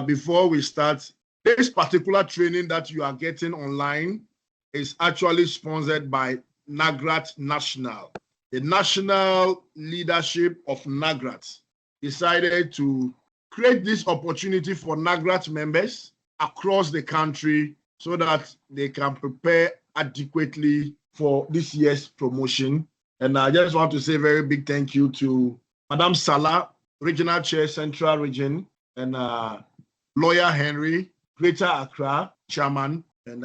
Before we start, this particular training that you are getting online is actually sponsored by NAGRAT National. The national leadership of NAGRAT decided to create this opportunity for NAGRAT members across the country so that they can prepare adequately for this year's promotion. And I just want to say a very big thank you to Madam Salah, Regional Chair, Central Region, and Lawyer Henry, Greater Accra, Chairman. And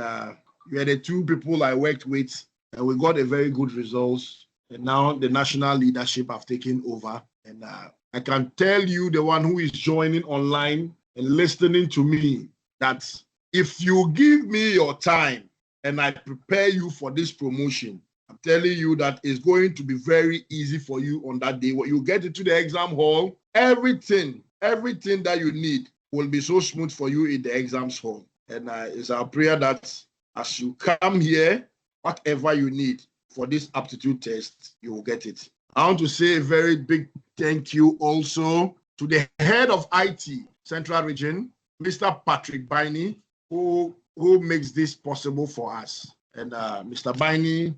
you are the two people I worked with, and we got a very good results. And now the national leadership have taken over. And I can tell you, the one who is joining online and listening to me, that if you give me your time and I prepare you for this promotion, I'm telling you that it's going to be very easy for you on that day. When you get into the exam hall, everything that you need will be so smooth for you in the exams hall. And it's our prayer that as you come here, whatever you need for this aptitude test, you will get it. I want to say a very big thank you also to the head of IT, Central Region, Mr. Patrick Biney, who makes this possible for us. And Mr. Biney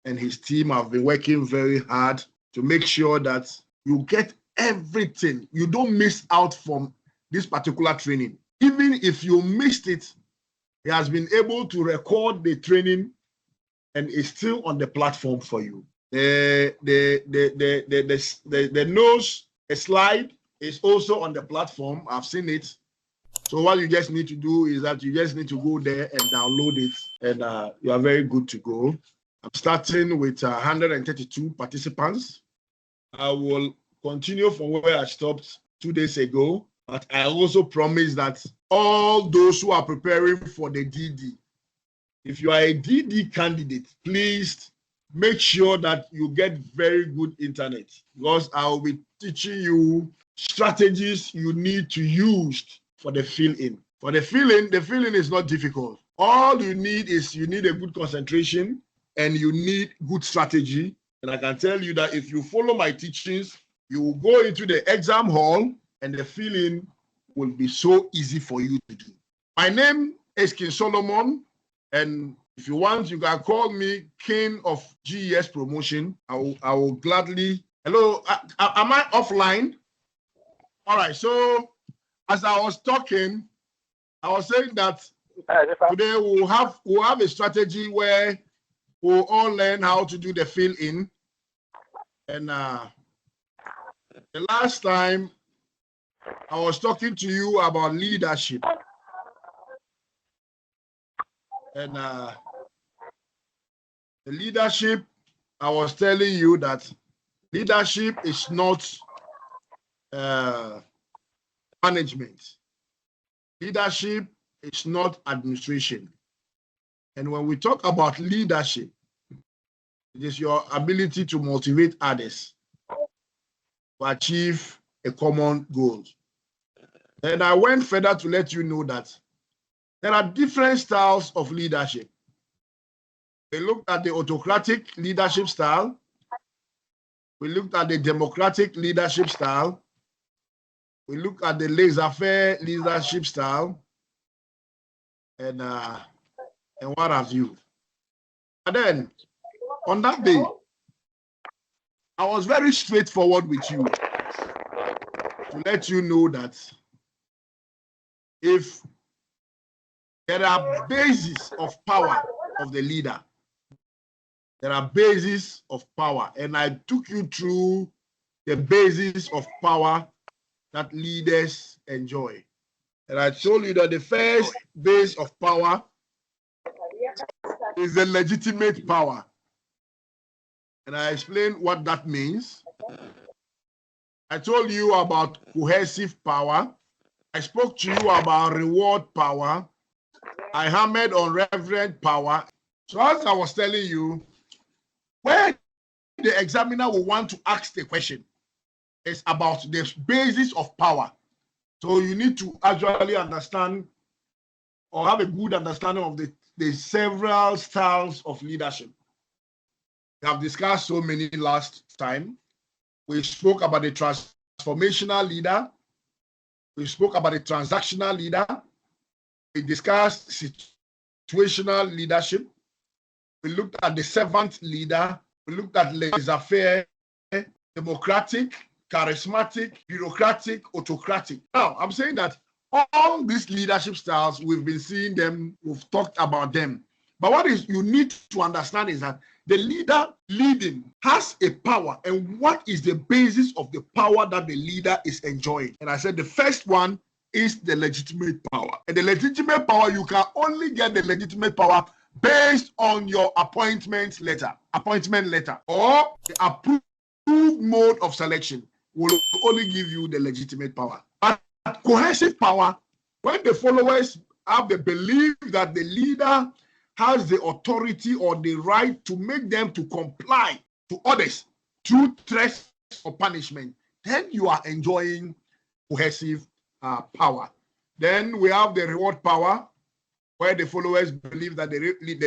and his team have been working very hard to make sure that you get everything. You don't miss out from this particular training. Even if you missed it, he has been able to record the training and is still on the platform for you. The nose, a slide is also on the platform. I've seen it. So what you just need to do is that you just need to go there and download it, and you are very good to go. I'm starting with 132 participants. I will continue from where I stopped 2 days ago, but I also promise that all those who are preparing for the DD, if you are a DD candidate, please make sure that you get very good internet, because I will be teaching you strategies you need to use for the fill-in. For the fill-in is not difficult. All you need is you need a good concentration and you need good strategy. And I can tell you that if you follow my teachings, you will go into the exam hall and the fill-in will be so easy for you to do. My name is King Solomon, and if you want, you can call me King of GES Promotion. I will gladly. Hello, am I offline? All right, so as I was talking, I was saying that today we'll have a strategy where we'll all learn how to do the fill-in. And the last time I was talking to you about leadership. And the leadership, I was telling you that leadership is not management. Leadership is not administration. And when we talk about leadership, it is your ability to motivate others to achieve a common goal. And I went further to let you know that there are different styles of leadership. We looked at the autocratic leadership style. We looked at the democratic leadership style. We looked at the laissez-faire leadership style. And what have you. And then, on that day, I was very straightforward with you to let you know that if there are bases of power of the leader, there are bases of power, and I took you through the bases of power that leaders enjoy. And I told you that the first base of power is the legitimate power. And I explained what that means. I told you about coercive power. I spoke to you about reward power. I hammered on reverent power. So as I was telling you, where the examiner will want to ask the question is about the basis of power. So you need to actually understand or have a good understanding of the several styles of leadership. We have discussed so many last time. We spoke about the transformational leader. We spoke about a transactional leader. We discussed situational leadership. We looked at the servant leader. We looked at laissez-faire, democratic, charismatic, bureaucratic, autocratic. Now, I'm saying that all these leadership styles, we've been seeing them, we've talked about them. But what is you need to understand is that the leader leading has a power, and what is the basis of the power that the leader is enjoying? And I said the first one is the legitimate power. And the legitimate power, you can only get the legitimate power based on your appointment letter, or the approved mode of selection will only give you the legitimate power. But cohesive power, when the followers have the belief that the leader has the authority or the right to make them to comply to others through threats or punishment, then you are enjoying cohesive power. Then we have the reward power, where the followers believe that the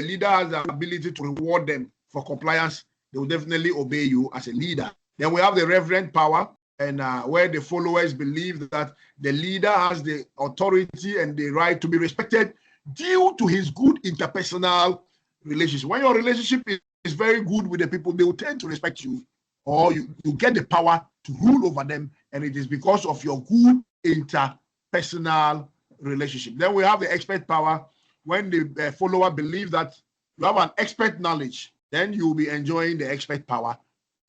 leader has the ability to reward them for compliance. They will definitely obey you as a leader. Then we have the reverent power, and where the followers believe that the leader has the authority and the right to be respected due to his good interpersonal relationship. When your relationship is very good with the people, they will tend to respect you, or you get the power to rule over them, and it is because of your good interpersonal relationship. Then we have the expert power. When the follower believes that you have an expert knowledge, then you will be enjoying the expert power.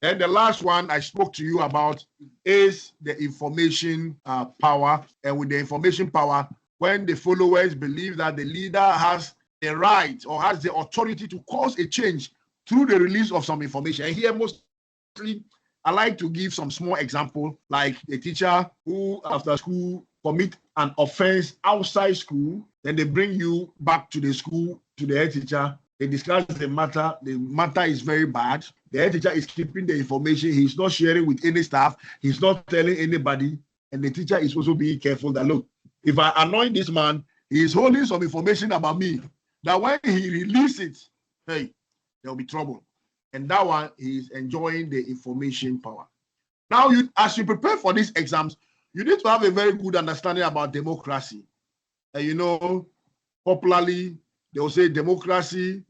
And the last one I spoke to you about is the information power. And with the information power, when the followers believe that the leader has the right or has the authority to cause a change through the release of some information. And here mostly I like to give some small example, like a teacher who after school commit an offense outside school, then they bring you back to the school, to the head teacher. They discuss the matter is very bad. The head teacher is keeping the information. He's not sharing with any staff. He's not telling anybody. And the teacher is also being careful that, look, if I anoint this man, he is holding some information about me, that when he releases it, hey, there'll be trouble. And that one, he is enjoying the information power. Now, as you prepare for these exams, you need to have a very good understanding about democracy. And you know, popularly, they will say democracy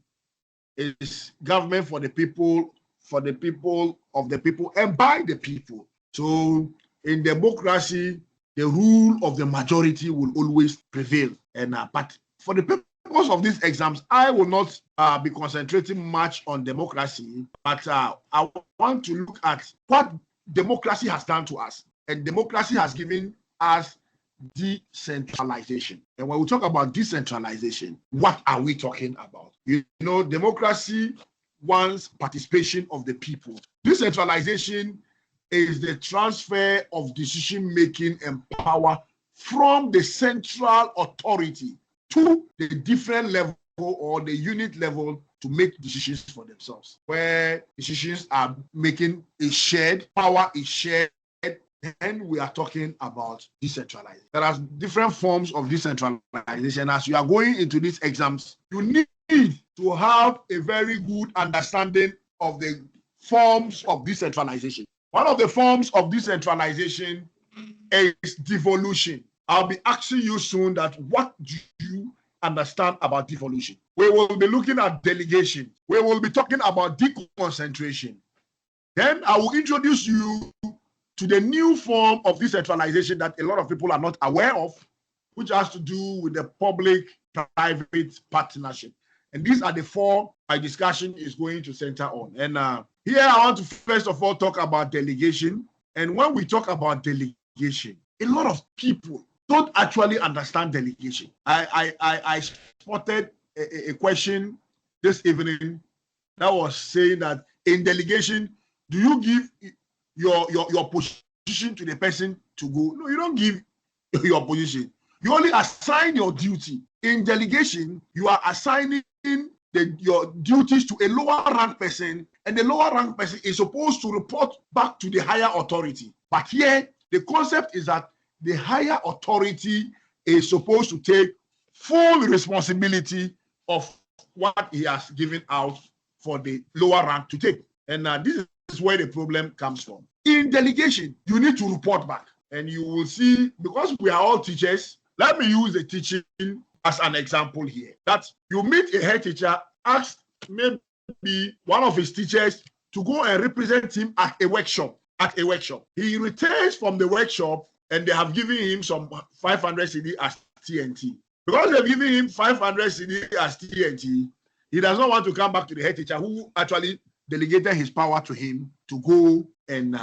is government for the people, of the people, and by the people. So in democracy, the rule of the majority will always prevail. And but for the purpose of these exams, I will not be concentrating much on democracy, but I want to look at what democracy has done to us. And democracy has given us decentralization. And when we talk about decentralization, what are we talking about? You know, democracy wants participation of the people. Decentralization is the transfer of decision-making and power from the central authority to the different level or the unit level to make decisions for themselves, where decisions are making a shared, power is shared. Then we are talking about decentralization. There are different forms of decentralization. As you are going into these exams, you need to have a very good understanding of the forms of decentralization. One of the forms of decentralization is devolution. I'll be asking you soon that what do you understand about devolution? We will be looking at delegation. We will be talking about deconcentration. Then I will introduce you to the new form of decentralization that a lot of people are not aware of, which has to do with the public-private partnership. And these are the four my discussion is going to center on. And here I want to first of all talk about delegation. And when we talk about delegation, a lot of people don't actually understand delegation. I spotted a question this evening that was saying that in delegation, do you give your position to the person to go? No, you don't give your position. You only assign your duty. In delegation, you are assigning your duties to a lower rank person, and the lower rank person is supposed to report back to the higher authority. But here, the concept is that the higher authority is supposed to take full responsibility of what he has given out for the lower rank to take. And this is where the problem comes from. In delegation, you need to report back. and you will see, because we are all teachers, let me use the teaching as an example here. That you meet a head teacher, ask maybe one of his teachers to go and represent him at a workshop. He returns from the workshop and they have given him some 500 CD as TNT. Because they've given him 500 CD as TNT, he does not want to come back to the head teacher who actually delegated his power to him to go and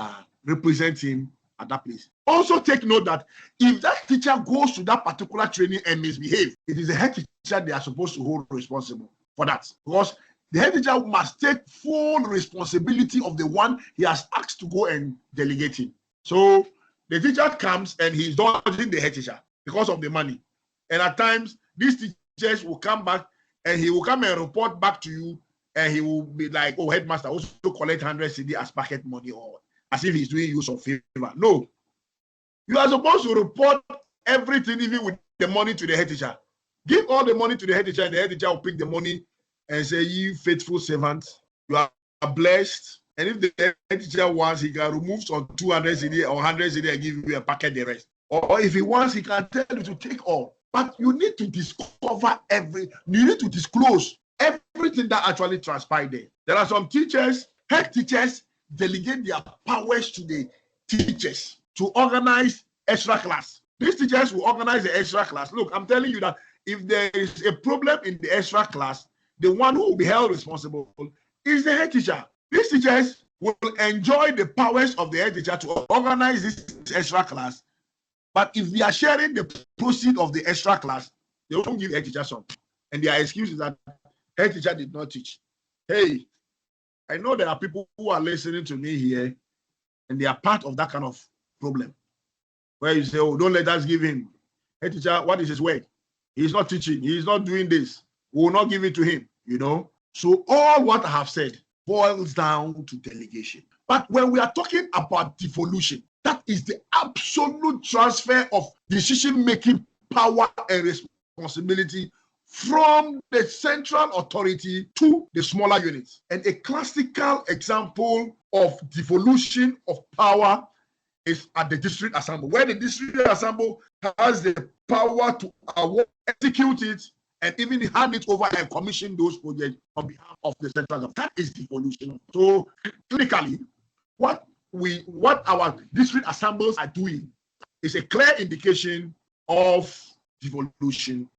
represent him at that place. Also take note that if that teacher goes to that particular training and misbehave, it is the head teacher they are supposed to hold responsible for that. Because the head teacher must take full responsibility of the one he has asked to go and delegate him. So the teacher comes and he's dodging the head teacher because of the money. And at times, these teachers will come back and he will come and report back to you and he will be like, oh, headmaster also collect 100 CD as pocket money, or as if he's doing use of favor. No. You are supposed to report everything, even with the money, to the head teacher. Give all the money to the head teacher, and the head teacher will pick the money and say, you faithful servant, you are blessed. And if the head teacher wants, he can remove some 200 CD or 100 CD and give you a packet the rest. Or if he wants, he can tell you to take all. But you need to discover you need to disclose everything that actually transpired there. There are some teachers, head teachers, delegate their powers to the teachers to organize extra class. These teachers will organize the extra class. Look, I'm telling you that if there is a problem in the extra class, the one who will be held responsible is the head teacher. These teachers will enjoy the powers of the head teacher to organize this extra class. But if they are sharing the proceeds of the extra class, they won't give head teacher some. And their excuse is that head teacher did not teach. Hey, I know there are people who are listening to me here, and they are part of that kind of problem. Where you say, oh, don't let us give him. Head teacher, what is his work? He's not teaching. He's not doing this. We will not give it to him, you know. So all what I have said boils down to delegation. But when we are talking about devolution, that is the absolute transfer of decision-making power and responsibility from the central authority to the smaller units. And a classical example of devolution of power is at the district assembly, where the district assembly has the power to award, execute it, and even hand it over and commission those projects on behalf of the central government. That is devolution. So clinically, what our district assemblies are doing is a clear indication of devolution.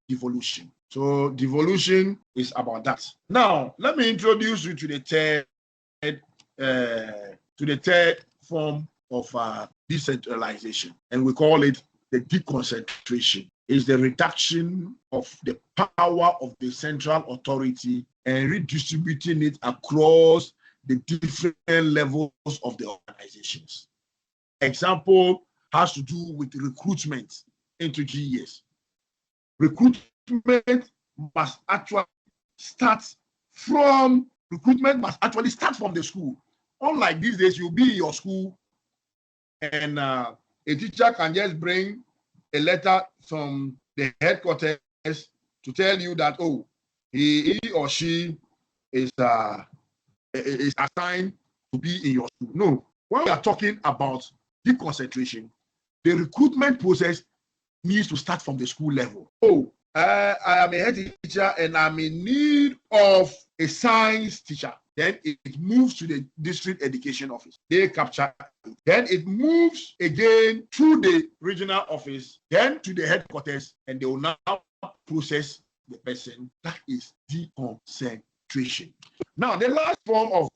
So devolution is about that. Now, let me introduce you to the third form of decentralization, and we call it the deconcentration. It's the reduction of the power of the central authority and redistributing it across the different levels of the organizations. Example has to do with recruitment into GES. Recruitment must actually start from the school. Unlike these days, you'll be in your school and a teacher can just bring a letter from the headquarters to tell you that, oh, he or she is assigned to be in your school. No, when we are talking about deconcentration, the recruitment process needs to start from the school level. Oh, I am a head teacher and I'm in need of a science teacher. Then it moves to the district education office. They capture it. Then it moves again through the regional office, then to the headquarters, and they will now process the person. That is deconcentration. Now, the last form of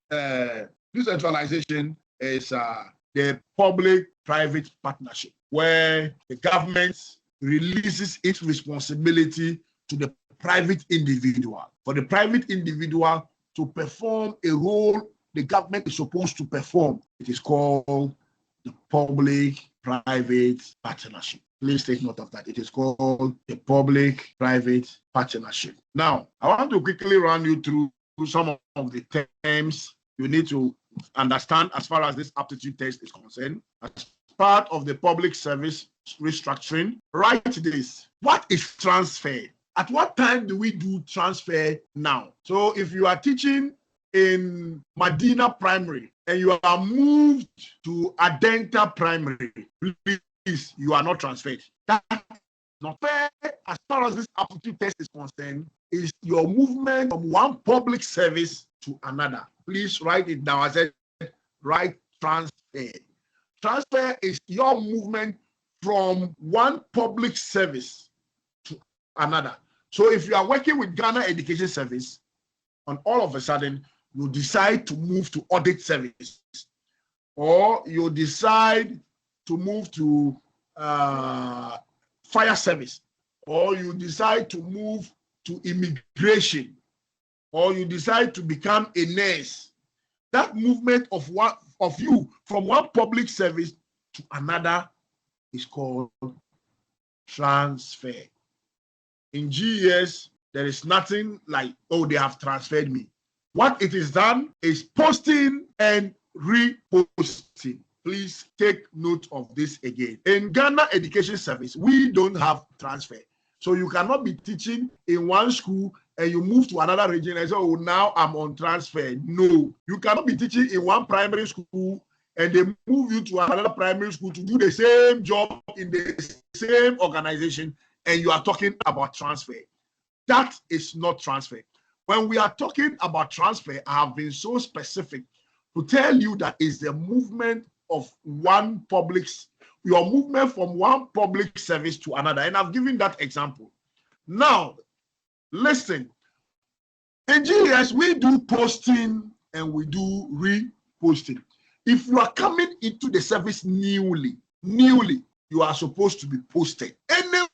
decentralization is the public-private partnership, where the government releases its responsibility to the private individual. For the private individual to perform a role the government is supposed to perform, it is called the public-private partnership. Please take note of that. It is called the public-private partnership. Now, I want to quickly run you through some of the terms you need to understand as far as this aptitude test is concerned. As part of the public service restructuring, write this. What is transfer? At what time do we do transfer now? So if you are teaching in Medina Primary and you are moved to Adenta Primary, please you are not transferred. That is not fair. As far as this aptitude test is concerned, is your movement from one public service to another. Please write it down. I said, write transfer. Transfer is your movement from one public service to another. So if you are working with Ghana Education Service, and all of a sudden you decide to move to audit service, or you decide to move to fire service, or you decide to move to immigration, or you decide to become a nurse, that movement of you from one public service to another is called transfer. In GES, there is nothing like, oh, they have transferred me. What it is done is posting and reposting. Please take note of this again. In Ghana Education Service, we don't have transfer. So you cannot be teaching in one school and you move to another region and say, oh, now I'm on transfer. No, you cannot be teaching in one primary school and they move you to another primary school to do the same job in the same organization and you are talking about transfer. That is not transfer. When we are talking about transfer, I have been so specific to tell you that is the movement of one public, your movement from one public service to another. And I've given that example. Now, listen, in GES, we do posting and we do reposting. If you are coming into the service newly, you are supposed to be posted. Any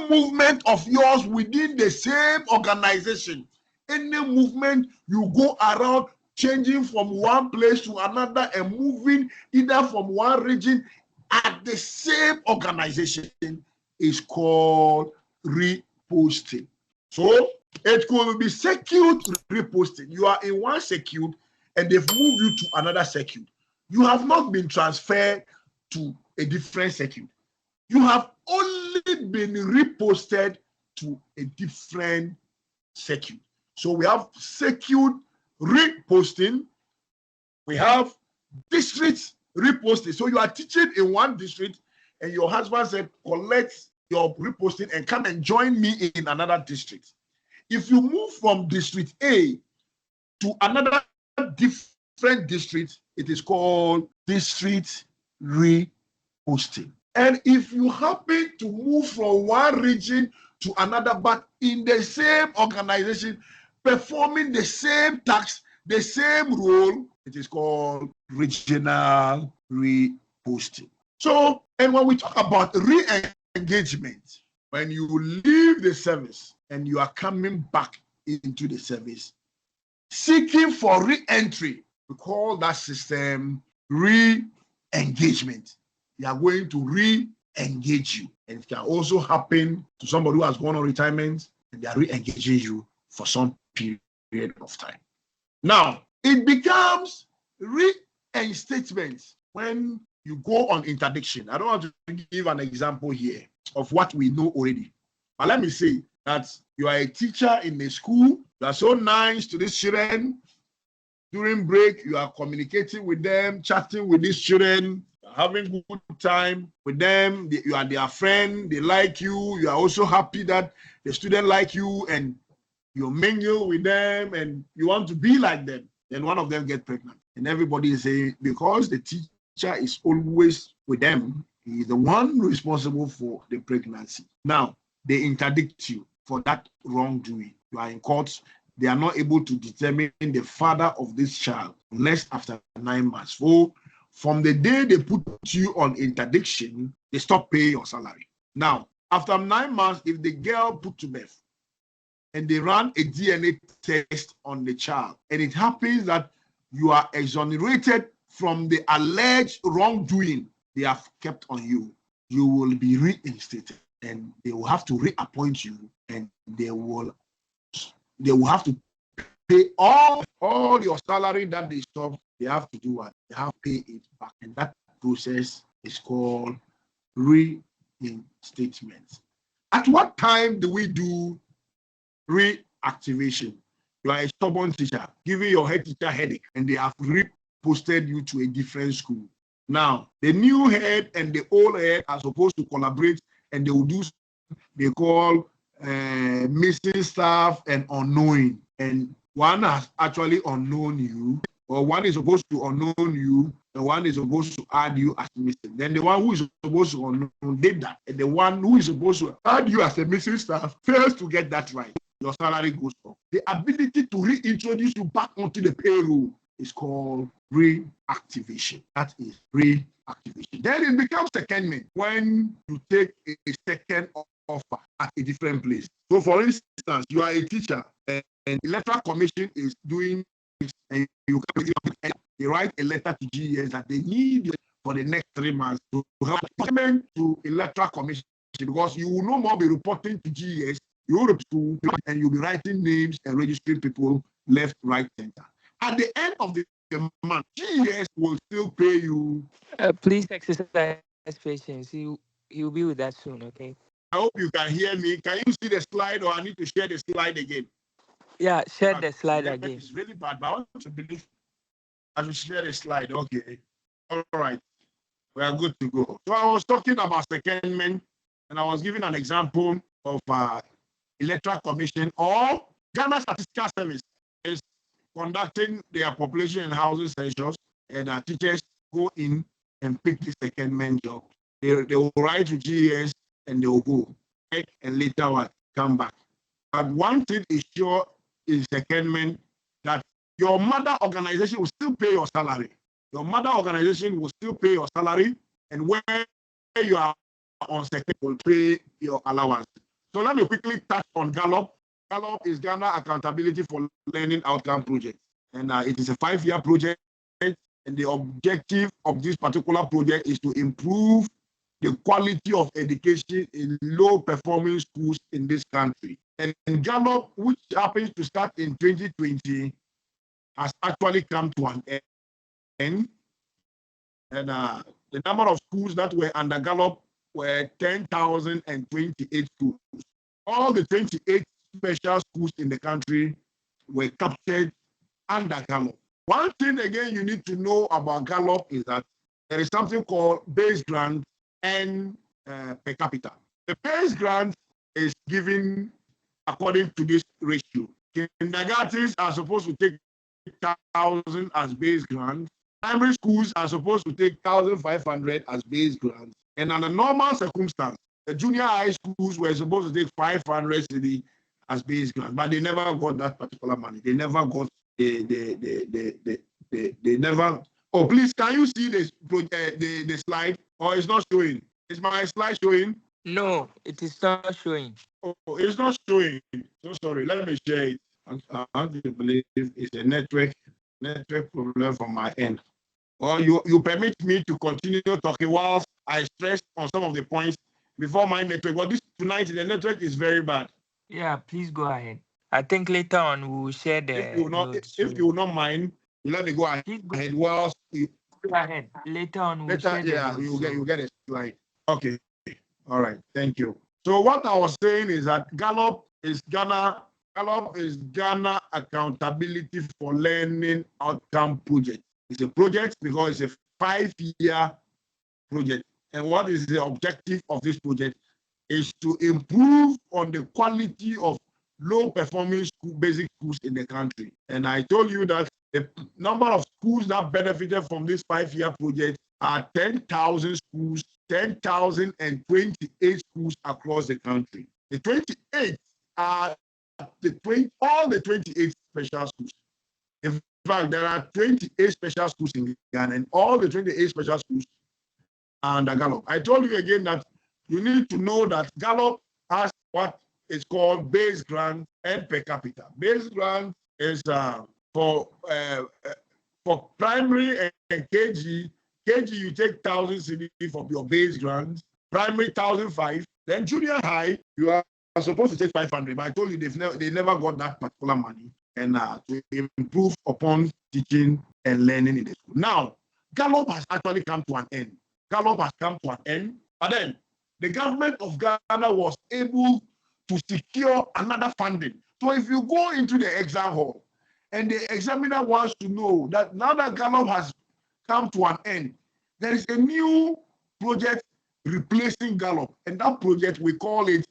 movement of yours within the same organization, any movement you go around changing from one place to another and moving either from one region at the same organization is called reposting. So it could be circuit reposting. You are in one circuit and they've moved you to another circuit. You have not been transferred to a different circuit. You have only been reposted to a different circuit. So we have circuit reposting. We have district reposting. So you are teaching in one district and your husband said, collect your reposting and come and join me in another district. If you move from district A to another different district, it is called district reposting. And if you happen to move from one region to another, but in the same organization, performing the same task, the same role, it is called regional reposting. So, and when we talk about re-engagement, when you leave the service and you are coming back into the service, seeking for re-entry, we call that system re-engagement. They are going to re-engage you. And it can also happen to somebody who has gone on retirement and they are re-engaging you for some period of time. Now, it becomes reinstatement when you go on interdiction. I don't want to give an example here of what we know already. But let me say that you are a teacher in a school. You are so nice to these children. During break, you are communicating with them, chatting with these children, having good time with them. You are their friend. They like you. You are also happy that the student like you and you mingle with them and you want to be like them. Then one of them get pregnant. And everybody is saying, because the teacher is always with them, he is the one responsible for the pregnancy. Now, they interdict you for that wrongdoing. You are in court. They are not able to determine the father of this child unless after 9 months. So, from the day they put you on interdiction, they stop paying your salary. Now, after 9 months, if the girl put to birth and they run a DNA test on the child, and it happens that you are exonerated from the alleged wrongdoing they have kept on you, you will be reinstated and they will have to reappoint you and they will have to pay all your salary that they stop. They have to do what? They have to pay it back. And that process is called reinstatement. At what time do we do reactivation? You are a stubborn teacher, giving your head teacher headache, and they have reposted you to a different school. Now, the new head and the old head are supposed to collaborate, and they will do they call missing staff and unknowing. And one has actually unknown you, or one is supposed to unknown you, and one is supposed to add you as missing. Then the one who is supposed to unknown did that, and the one who is supposed to add you as a missing staff fails to get that right. Your salary goes up. The ability to reintroduce you back onto the payroll is called reactivation. That is reactivation. Then it becomes secondment when you take a second offer at a different place. So, for instance, you are a teacher and the electoral commission is doing this, and they write a letter to GES that they need you for the next 3 months to have appointment to electoral commission, because you will no more be reporting to GES. You will to and you'll be writing names and registering people left, right, center. At the end of the month, GES will still pay you. Please exercise patience. He'll be with that soon, okay? I hope you can hear me. Can you see the slide, or I need to share the slide again? Yeah, share the slide again. It's really bad, but I want to believe I should share the slide. Okay. All right. We are good to go. So I was talking about secondment, and I was giving an example of electoral commission, or Ghana Statistical Service is conducting their population and housing census, and our teachers go in and pick the secondment job. They will write to GES and they will go, okay? And later what come back. But one thing is sure is secondment, that your mother organization will still pay your salary. Your mother organization will still pay your salary, and where you are on second will pay your allowance. So let me quickly touch on Gallop. Gallop is Ghana Accountability for Learning Outcome Project, and it is a 5-year project. And the objective of this particular project is to improve the quality of education in low-performing schools in this country. And Gallop, which happens to start in 2020, has actually come to an end. And the number of schools that were under Gallop were 10,028 schools. All the 28 special schools in the country were captured under Gallop. One thing again you need to know about Gallop is that there is something called base grant and per capita. The base grant is given according to this ratio. Kindergartens are supposed to take 1,000 as base grant. Primary schools are supposed to take 1,500 as base grant. And under normal circumstances, the junior high schools were supposed to take 500 cedi as base grant, but they never got that particular money. They never got they never. Oh, please, can you see this the slide? Or it's not showing? Is my slide showing? No, it is not showing. Oh, it's not showing. So sorry. Let me share it. I believe it's a network problem from my end. Well, you permit me to continue talking whilst I stress on some of the points before my network. Well, tonight the network is very bad. Yeah, please go ahead. I think later on we will share the if you will not mind, let me go ahead. Whilst you go ahead. Later on we'll share the notes, you get a slide. Okay. All right. Thank you. So what I was saying is that Gallop is Ghana Accountability for Learning Outcome Project. It's a project because it's a 5-year project. And what is the objective of this project is to improve on the quality of low-performing basic schools in the country. And I told you that the number of schools that benefited from this 5-year project are 10,000 schools, 10,028 schools across the country. The 28 are all the 28 special schools. In fact, there are 28 special schools in Ghana, and all the 28 special schools are under Gallop. I told you again that you need to know that Gallop has what is called base grant and per capita. Base grant is for primary and KG. KG, you take 1,000 cedi for your base grant. Primary 1,005. Then junior high, you are supposed to take 500. But I told you they never got that particular money. And to improve upon teaching and learning in the school. Now, Gallop has actually come to an end. Gallop has come to an end. But then the government of Ghana was able to secure another funding. So if you go into the exam hall and the examiner wants to know that now that Gallop has come to an end, there is a new project replacing Gallop, and that project, we call it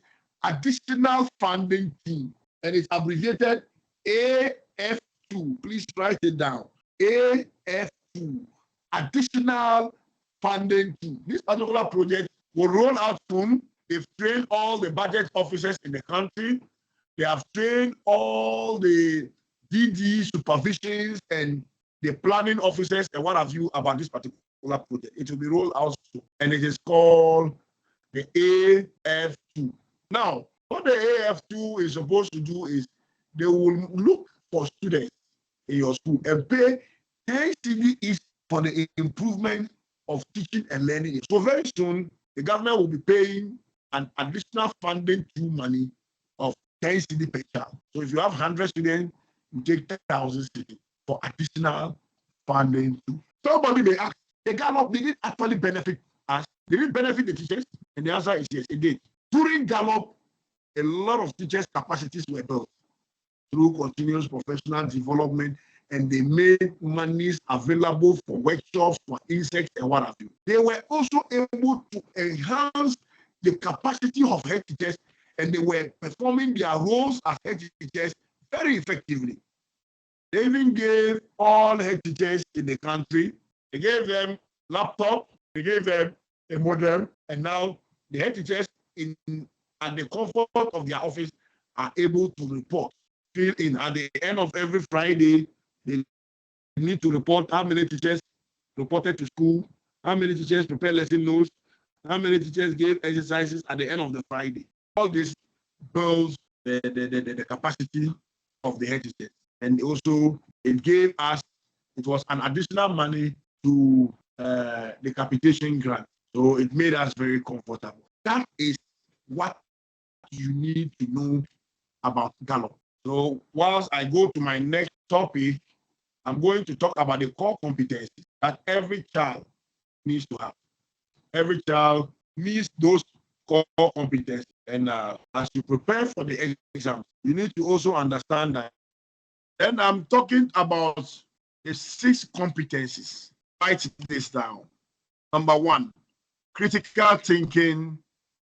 Additional Funding Team, and it's abbreviated AF2. Please write it down. AF2, Additional Funding Team. This particular project will roll out soon. They've trained all the budget officers in the country. They have trained all the DD supervisions and the planning officers and what have you about this particular project. It will be rolled out soon, and it is called the AF2. Now, what the AF2 is supposed to do is they will look for students in your school and pay 10 cedi each for the improvement of teaching and learning. So very soon, the government will be paying an additional funding to money of 10 cedi per child. So if you have 100 students, you take 10,000 cedi for additional funding too. Somebody may ask, the Gallop, did it actually benefit us? Did it benefit the teachers? And the answer is yes, it did. During Gallop, a lot of teachers' capacities were built through continuous professional development, and they made monies available for workshops, for insects, and what have you. They were also able to enhance the capacity of head teachers, and they were performing their roles as head teachers very effectively. They even gave all head teachers in the country, they gave them laptop, they gave them a modem, and now the head teachers at the comfort of their office are able to report, fill in. At the end of every Friday, they need to report how many teachers reported to school, how many teachers prepared lesson notes, how many teachers gave exercises at the end of the Friday. All this builds the capacity of the head teachers. And also, it gave us, it was an additional money to the capitation grant. So it made us very comfortable. That is what you need to know about Gallop. So whilst I go to my next topic, I'm going to talk about the core competencies that every child needs to have. Every child needs those core competencies. And as you prepare for the exam, you need to also understand that. Then I'm talking about the 6 competencies. Write this down. Number 1, critical thinking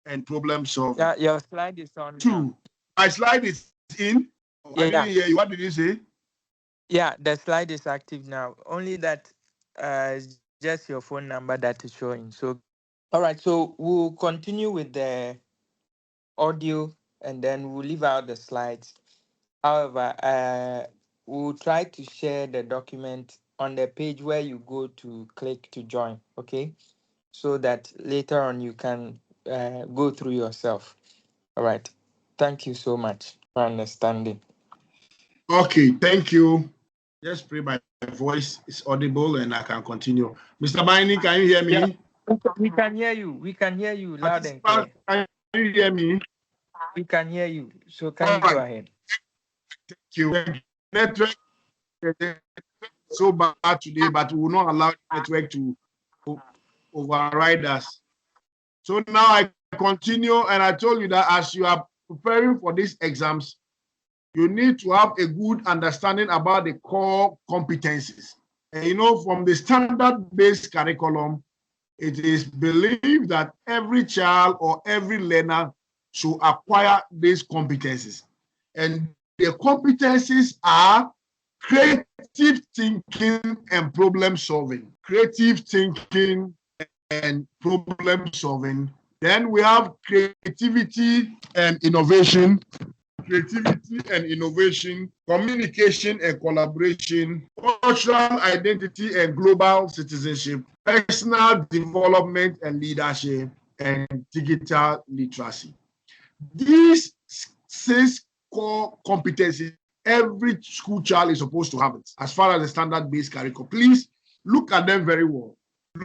and problem solving. Yeah, your slide is on. 2, my slide is in. Oh, yeah, I didn't hear you. What did you say? Yeah, the slide is active now. Only that it's just your phone number that is showing. So, all right. So we'll continue with the audio, and then we'll leave out the slides. However, we'll try to share the document on the page where you go to click to join. Okay, so that later on you can go through yourself. All right. Thank you so much for understanding. Okay, thank you. Just pray my voice is audible and I can continue. Mr. Binding, can you hear me? Yeah, we can hear you. We can hear you loud and clear. Can you hear me? We can hear you. So can you go ahead? Thank you. Network is so bad today, but we will not allow the network to override us. So now I continue, and I told you that as you are preparing for these exams, you need to have a good understanding about the core competencies. And you know, from the standard-based curriculum, it is believed that every child or every learner should acquire these competencies. And the competencies are creative thinking and problem solving. Creative thinking and problem solving. Then we have creativity and innovation. Creativity and innovation, communication and collaboration, cultural identity and global citizenship, personal development and leadership, and digital literacy. These 6 core competencies, every school child is supposed to have it as far as the standard-based curriculum. Please look at them very well.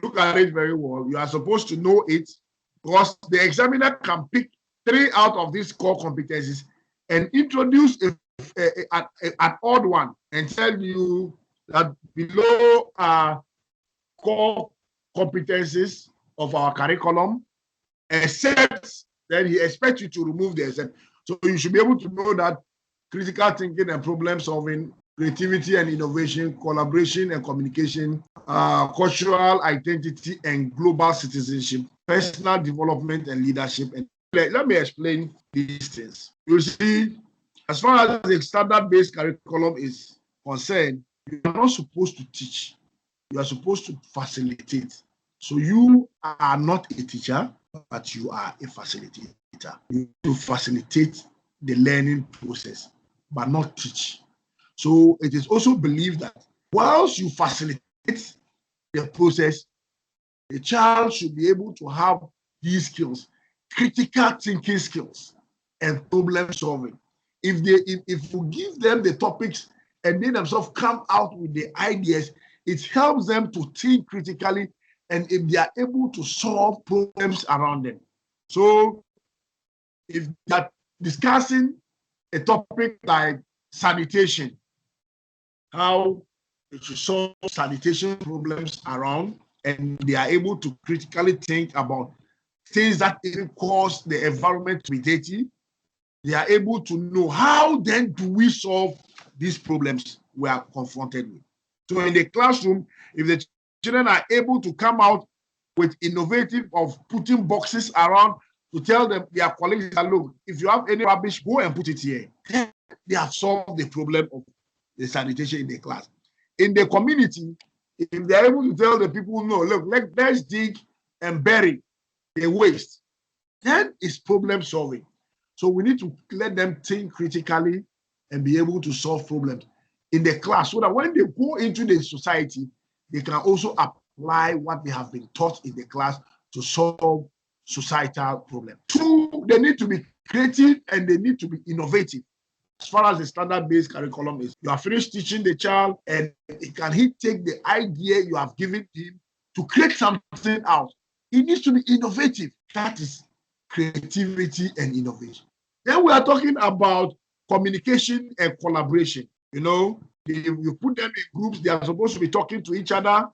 Look at it very well. You are supposed to know it because the examiner can pick 3 out of these core competencies and introduce an odd one and tell you that below core competencies of our curriculum, except then he expects you to remove the except. So you should be able to know that critical thinking and problem solving creativity and innovation, collaboration and communication, cultural identity and global citizenship, personal development and leadership. And let me explain these things. You see, as far as the standard-based curriculum is concerned, you are not supposed to teach. You are supposed to facilitate. So you are not a teacher, but you are a facilitator. You to facilitate the learning process, but not teach. So it is also believed that whilst you facilitate the process, the child should be able to have these skills, critical thinking skills, and problem solving. If you give them the topics and they themselves come out with the ideas, it helps them to think critically, and if they are able to solve problems around them. So if they are discussing a topic like sanitation, how they should solve sanitation problems around, and they are able to critically think about things that even cause the environment to be dirty, they are able to know how then do we solve these problems we are confronted with. So in the classroom, if the children are able to come out with innovative of putting boxes around to tell them their colleagues that, look, if you have any rubbish, go and put it here. They have solved the problem of the sanitation in the class. In the community, if they're able to tell the people, no, look, let's dig and bury the waste, then it's problem solving. So we need to let them think critically and be able to solve problems in the class so that when they go into the society, they can also apply what they have been taught in the class to solve societal problems. Two, they need to be creative and they need to be innovative. As far as the standard-based curriculum is, you have finished teaching the child, and can he take the idea you have given him to create something out? He needs to be innovative. That is creativity and innovation. Then we are talking about communication and collaboration. You know, you put them in groups, they are supposed to be talking to each other.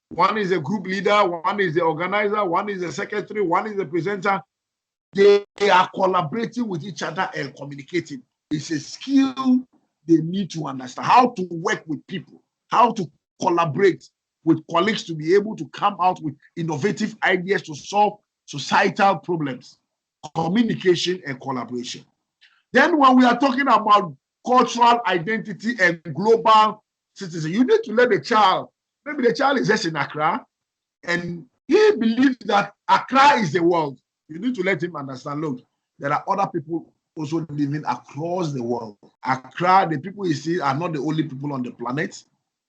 One is a group leader, one is the organizer, one is the secretary, one is the presenter. They are collaborating with each other and communicating. It's a skill they need to understand, how to work with people, how to collaborate with colleagues to be able to come out with innovative ideas to solve societal problems, communication and collaboration. Then when we are talking about cultural identity and global citizen, you need to let the child, maybe the child is just in Accra, and he believes that Accra is the world. You need to let him understand, look, there are other people also living across the world. Accra, the people you see are not the only people on the planet.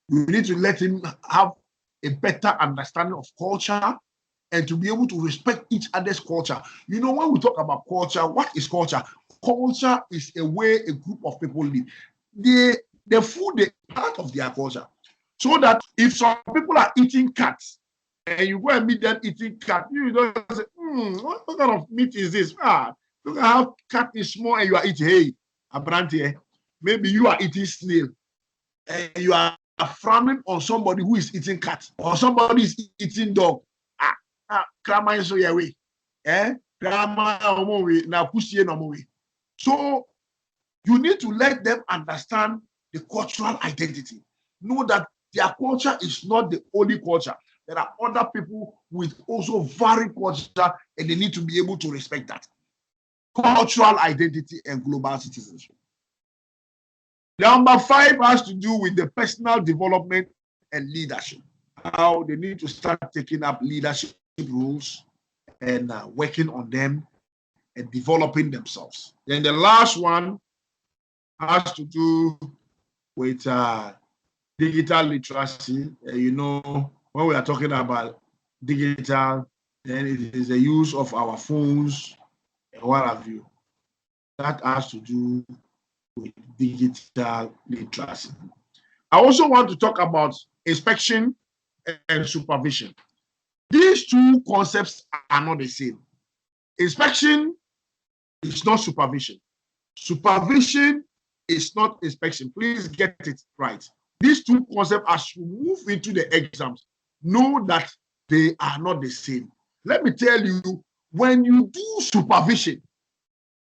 You need to let him have a better understanding of culture and to be able to respect each other's culture. You know, when we talk about culture, what is culture? Culture is a way a group of people live. The food is part of their culture. So that if some people are eating cats and you go and meet them eating cat, you don't say, what kind of meat is this? Look at how cat is small and you are eating. Hey, Abranti, maybe you are eating snail and you are frowning on somebody who is eating cat or somebody is eating dog. Krama is so your way. So you need to let them understand the cultural identity. Know that their culture is not the only culture. There are other people with also varied culture, and they need to be able to respect that. Cultural identity and global citizenship. Number 5 has to do with the personal development and leadership. How they need to start taking up leadership roles and working on them and developing themselves. Then the last one has to do with digital literacy. You know, when we are talking about digital, then it is the use of our phones and what have you. That has to do with digital literacy. I also want to talk about inspection and supervision. These two concepts are not the same. Inspection is not supervision. Supervision is not inspection. Please get it right. These two concepts, as you move into the exams, know that they are not the same. Let me tell you, when you do supervision,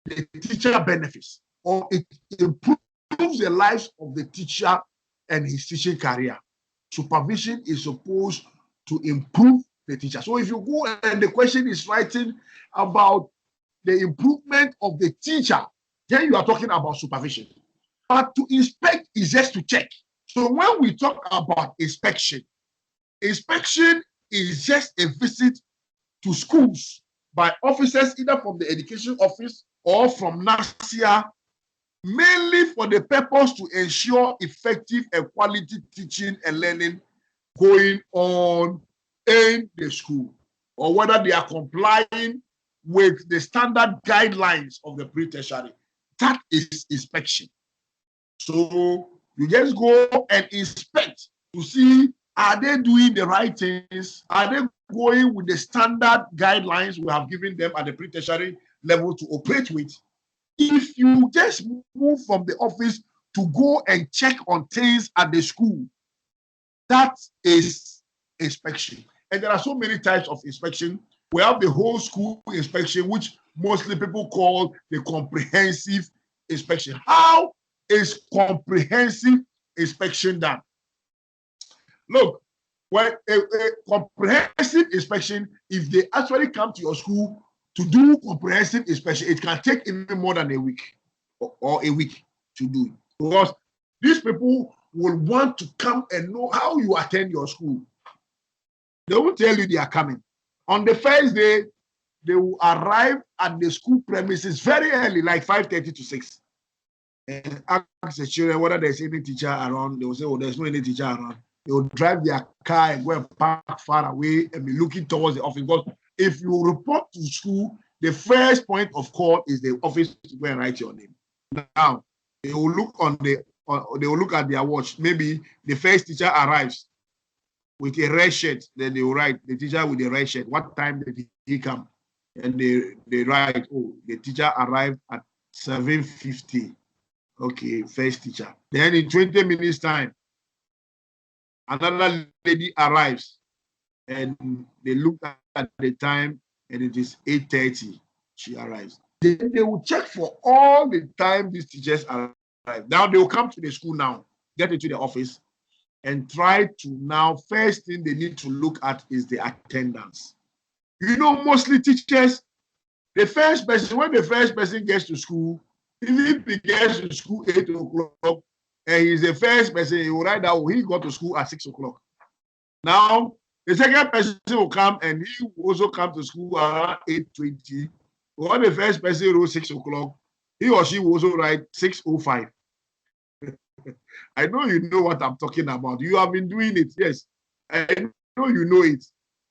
the teacher benefits or it improves the lives of the teacher and his teaching career. Supervision is supposed to improve the teacher. So if you go and the question is writing about the improvement of the teacher, then you are talking about supervision. But to inspect is just to check. So when we talk about inspection, inspection is just a visit to schools by officers either from the education office or from NASIA, mainly for the purpose to ensure effective and quality teaching and learning going on in the school, or whether they are complying with the standard guidelines of the pre-tertiary. That is inspection. So you just go and inspect to see, are they doing the right things? Are they going with the standard guidelines we have given them at the pre-tertiary level to operate with? If you just move from the office to go and check on things at the school, that is inspection. And there are so many types of inspection. We have the whole school inspection, which mostly people call the comprehensive inspection. How is comprehensive inspection done? Look, when a comprehensive inspection, if they actually come to your school to do comprehensive inspection, it can take even more than a week or a week to do it. Because these people will want to come and know how you attend your school. They will tell you they are coming. On the first day, they will arrive at the school premises very early, like 5:30 to 6. And ask the children whether there's any teacher around. They will say, oh, there's no any teacher around. They will drive their car and go and park far away and be looking towards the office. Because if you report to school, the first point of call is the office to go and write your name. Now, they will look they will look at their watch. Maybe the first teacher arrives with a red shirt, then they will write the teacher with the red shirt. What time did he come? And they write, oh, the teacher arrived at 7:50. Okay, first teacher. Then in 20 minutes time, another lady arrives and they look at the time and it is 8:30. She arrives. Then they will check for all the time these teachers arrive. Now they will come to the school now, get into the office and try to now, first thing they need to look at is the attendance. You know, mostly teachers, the first person, when the first person gets to school, if he gets to school 8 o'clock and he's the first person, he will write down he got to school at 6 o'clock. Now, the second person will come and he will also come to school around 8:20. When the first person wrote 6 o'clock, he or she will also write 6:05. I know you know what I'm talking about. You have been doing it, yes. I know you know it.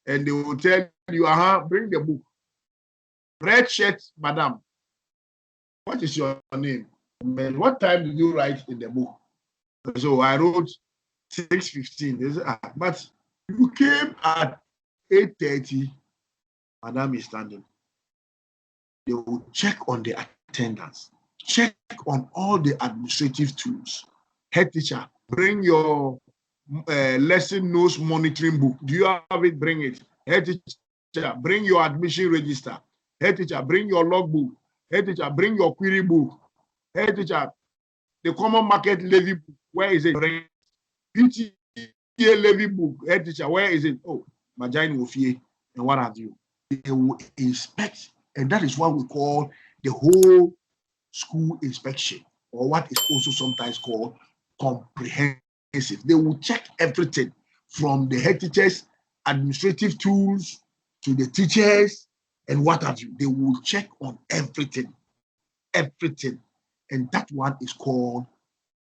And they will tell you, bring the book. Red shirt, madam. What is your name? Man, what time did you write in the book? So I wrote 6:15. They said, but you came at 8:30. Madam is standing. They will check on the attendance, check on all the administrative tools. Head teacher, bring your lesson notes monitoring book. Do you have it? Bring it. Head teacher, bring your admission register. Head teacher, bring your logbook. Head teacher, bring your query book. Head teacher, the common market levy book, where is it? PTA levy book. Head teacher, where is it? Oh, Majani Wofie, and what have you. They will inspect, and that is what we call the whole school inspection, or what is also sometimes called comprehensive. They will check everything from the head teachers, administrative tools, to the teachers, and what have you. They will check on everything. And that one is called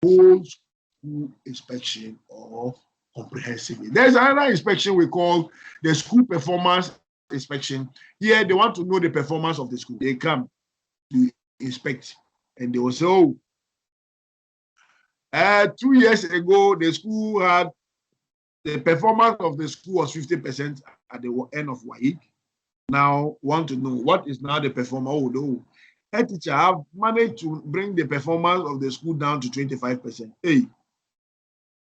whole school inspection or comprehensive. There's another inspection we call the school performance inspection. Here, they want to know the performance of the school. They come to inspect, and they will say, oh, 2 years ago, the school had the performance of the school was 50% at the end of WAEC. Now, want to know what is now the performance? Oh, no. Head teacher have managed to bring the performance of the school down to 25%. Hey,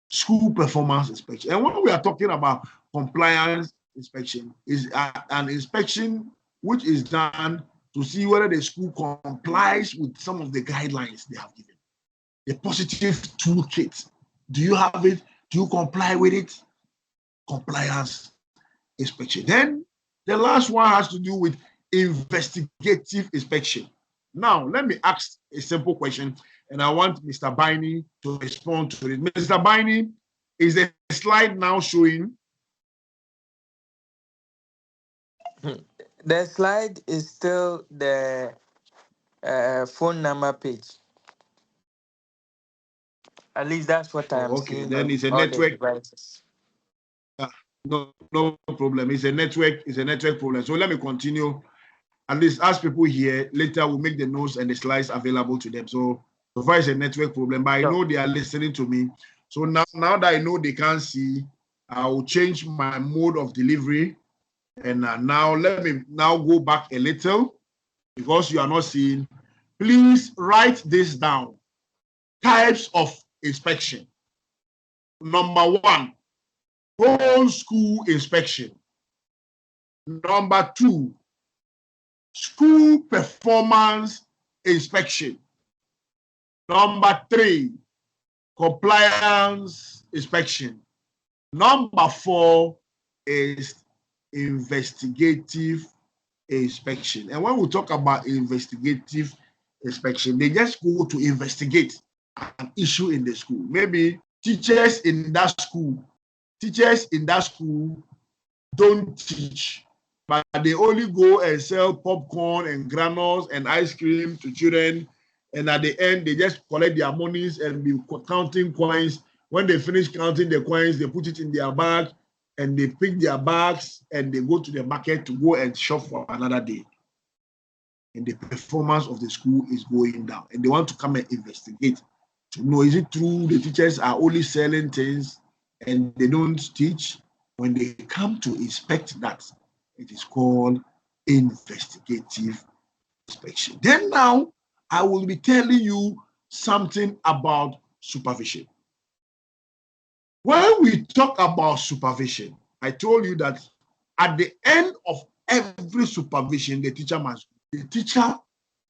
school performance inspection. And when we are talking about compliance inspection, is an inspection which is done to see whether the school complies with some of the guidelines they have given. The positive toolkit Do you have it? Do you comply with it? Compliance inspection. Then the last one has to do with investigative inspection. Now, let me ask a simple question, and I want Mr. Biney to respond to it. Mr. Biney, is the slide now showing? The slide is still the phone number page. At least that's what I'm Okay, seeing then on it's a all the network. devices. No problem. It's a network problem. So let me continue. At least ask people here. Later we'll make the notes and the slides available to them. So far it's a network problem, but I know they are listening to me. So now that I know they can't see, I will change my mode of delivery. And now let me now go back a little because you are not seeing. Please write this down. Types of inspection. Number 1, whole school inspection. Number 2, school performance inspection. Number 3, compliance inspection. Number 4 is investigative inspection. And when we talk about investigative inspection, they just go to investigate an issue in the school. Maybe teachers in that school don't teach, but they only go and sell popcorn and granules and ice cream to children. And at the end, they just collect their monies and be counting coins. When they finish counting the coins, they put it in their bag and they pick their bags and they go to the market to go and shop for another day. And the performance of the school is going down. And they want to come and investigate to know, is it true the teachers are only selling things and they don't teach? When they come to inspect that, it is called investigative inspection. Then now, I will be telling you something about supervision. When we talk about supervision, I told you that at the end of every supervision, the teacher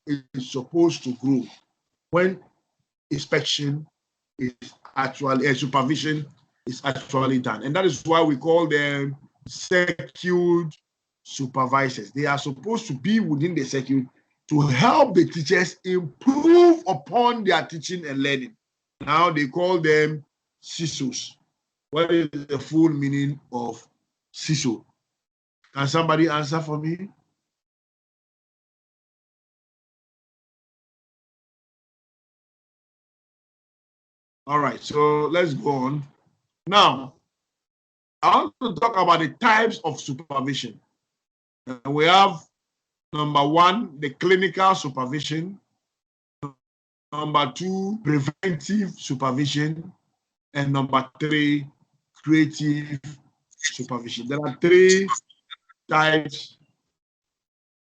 is supposed to grow when inspection is actually, supervision is actually done. And that is why we call them secured supervisors. They are supposed to be within the circuit to help the teachers improve upon their teaching and learning. Now they call them CISOs. What is the full meaning of CISO? Can somebody answer for me? All right, so let's go on. Now, I want to talk about the types of supervision. We have number 1, the clinical supervision. Number 2, preventive supervision. And number 3, creative supervision. There are 3 types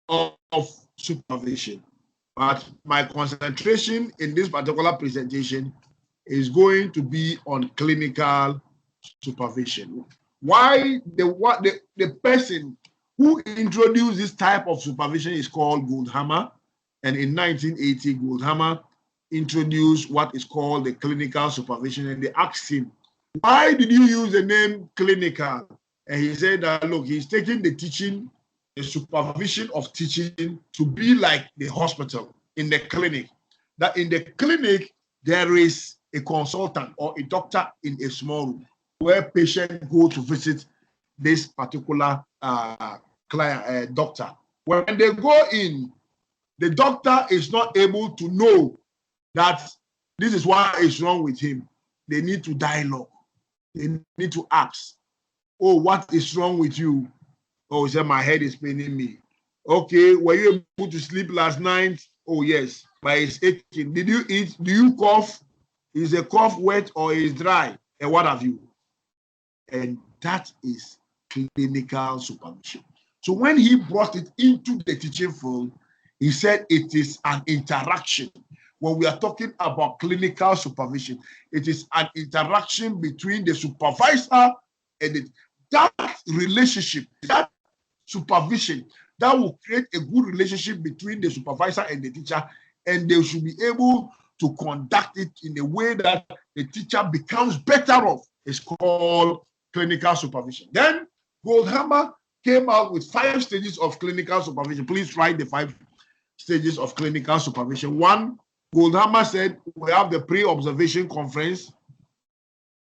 of supervision. But my concentration in this particular presentation is going to be on clinical supervision. Why the person who introduced this type of supervision is called Goldhammer. And in 1980, Goldhammer introduced what is called the clinical supervision. And they asked him, why did you use the name clinical? And he said that, look, he's taking the teaching, the supervision of teaching to be like the hospital in the clinic. That in the clinic, there is a consultant or a doctor in a small room where patients go to visit this particular client, doctor. When they go in, the doctor is not able to know that this is what is wrong with him. They need to dialogue. They need to ask, oh, what is wrong with you? Oh, he said, my head is paining me. Okay, were you able to sleep last night? Oh, yes, but it's aching. Did you eat? Do you cough? Is the cough wet or is dry? And what have you? And that is clinical supervision. So when he brought it into the teaching field, he said it is an interaction. When we are talking about clinical supervision, it is an interaction between the supervisor and that relationship, that supervision, that will create a good relationship between the supervisor and the teacher, and they should be able to conduct it in a way that the teacher becomes better off is called clinical supervision. Then Goldhammer came out with 5 stages of clinical supervision. Please write the 5 stages of clinical supervision. 1, Goldhammer said we have the pre-observation conference.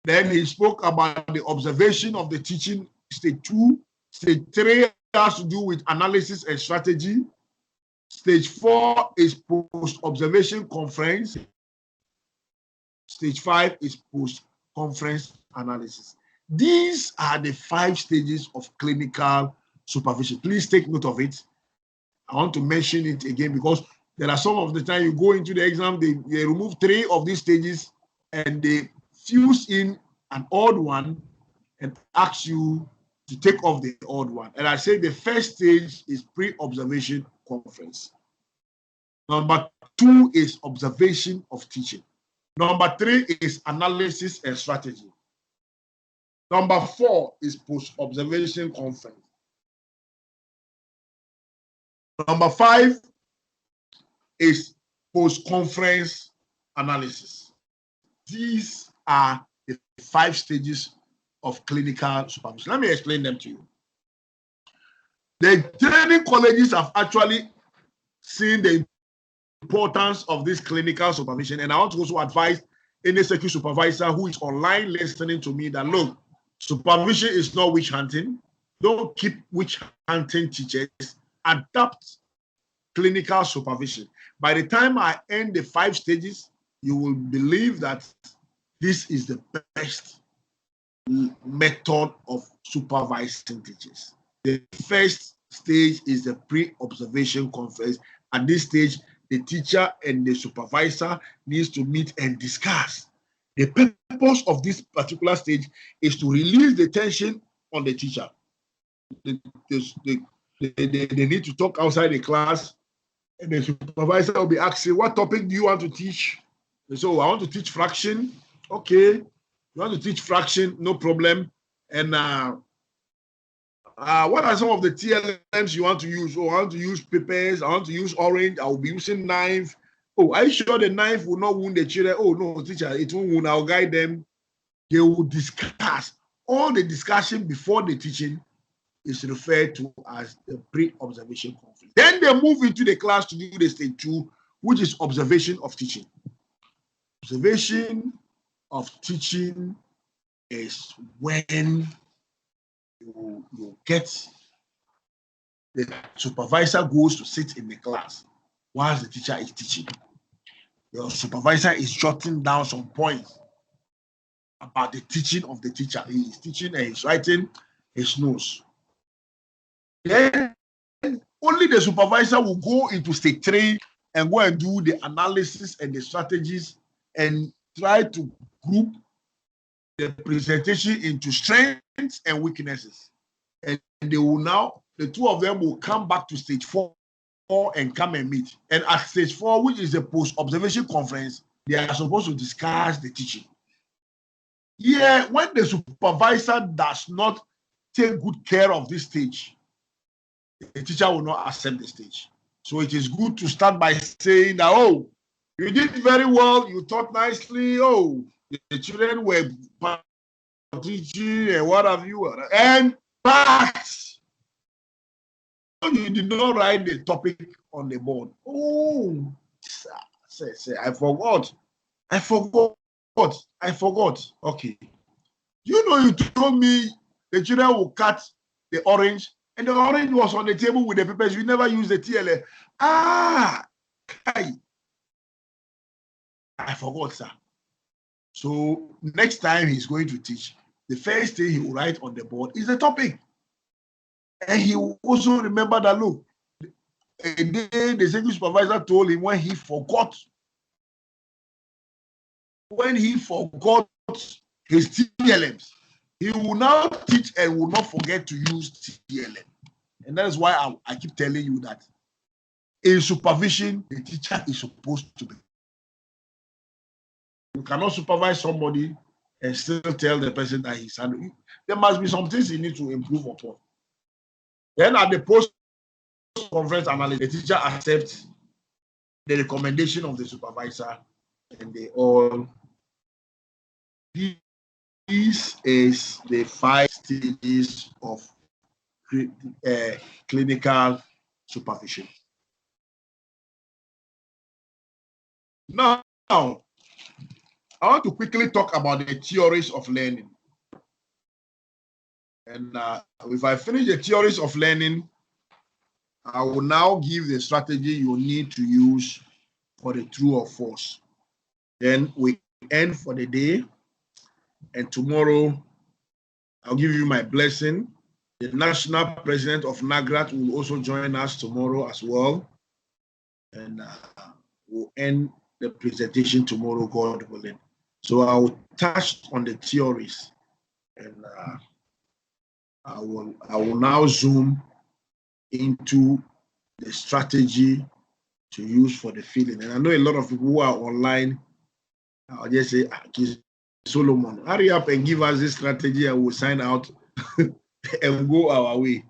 Then he spoke about the observation of the teaching, stage 2. Stage 3 has to do with analysis and strategy. Stage 4 is post-observation conference. Stage 5 is post-conference analysis. These are the 5 stages of clinical supervision. Please take note of it. I want to mention it again because there are some of the time you go into the exam, they remove 3 of these stages and they fuse in an odd one and ask you to take off the odd one. And I say the first stage is pre-observation conference. Number 2 is observation of teaching. Number 3 is analysis and strategy. Number 4 is post-observation conference. Number 5 is post-conference analysis. These are the 5 stages of clinical supervision. Let me explain them to you. The training colleges have actually seen the importance of this clinical supervision, and I want to also advise any security supervisor who is online listening to me that, look, supervision is not witch hunting. Don't keep witch hunting teachers. Adapt clinical supervision. By the time I end the 5 stages, you will believe that this is the best method of supervising teachers. The first stage is the pre-observation conference. At this stage, the teacher and the supervisor needs to meet and discuss. The purpose of this particular stage is to release the tension on the teacher. They need to talk outside the class, and the supervisor will be asking, what topic do you want to teach? So I want to teach fraction. Okay. You want to teach fraction? No problem. And what are some of the TLMs you want to use? Oh, I want to use papers. I want to use orange. I will be using knife. Oh, are you sure the knife will not wound the children? Oh, no, teacher, it won't wound. I'll guide them. They will discuss. All the discussion before the teaching is referred to as the pre-observation conference. Then they move into the class to do the stage 2, which is observation of teaching. Observation of teaching is when you get the supervisor goes to sit in the class whilst the teacher is teaching. Your supervisor is jotting down some points about the teaching of the teacher. He is teaching and he's writing his notes. Then only the supervisor will go into stage 3 and go and do the analysis and the strategies and try to group the presentation into strengths and weaknesses. And they will now, the 2 of them will come back to stage 4 and come and meet. And at stage 4, which is the post-observation conference, they are supposed to discuss the teaching. Yeah, when the supervisor does not take good care of this stage, the teacher will not accept the stage. So it is good to start by saying that, oh, you did very well, you taught nicely, oh, the children were teaching and what have you, and pass. You did not write the topic on the board. Oh, I forgot. Okay. You told me the children will cut the orange, and the orange was on the table with the papers. You never used the TLA. I forgot, sir. So next time he's going to teach, the first thing he will write on the board is the topic. And he will also remember that, look, a day the security supervisor told him when he forgot his TLMs, he will now teach and will not forget to use TLM. And that is why I keep telling you that in supervision, the teacher is supposed to be. You cannot supervise somebody and still tell the person that he's handling. There must be some things he needs to improve upon. Then at the post-conference analysis, the teacher accepts the recommendation of the supervisor and they all. This is the 5 stages of clinical supervision. Now, I want to quickly talk about the theories of learning. And if I finish the theories of learning, I will now give the strategy you need to use for the true or false. Then we end for the day. And tomorrow, I'll give you my blessing. The national president of NAGRAT will also join us tomorrow as well. And we'll end the presentation tomorrow, God willing. So I will touch on the theories, and I will now zoom into the strategy to use for the feeling. And I know a lot of people who are online. I'll just say, Solomon, hurry up and give us this strategy, and we'll sign out and go our way.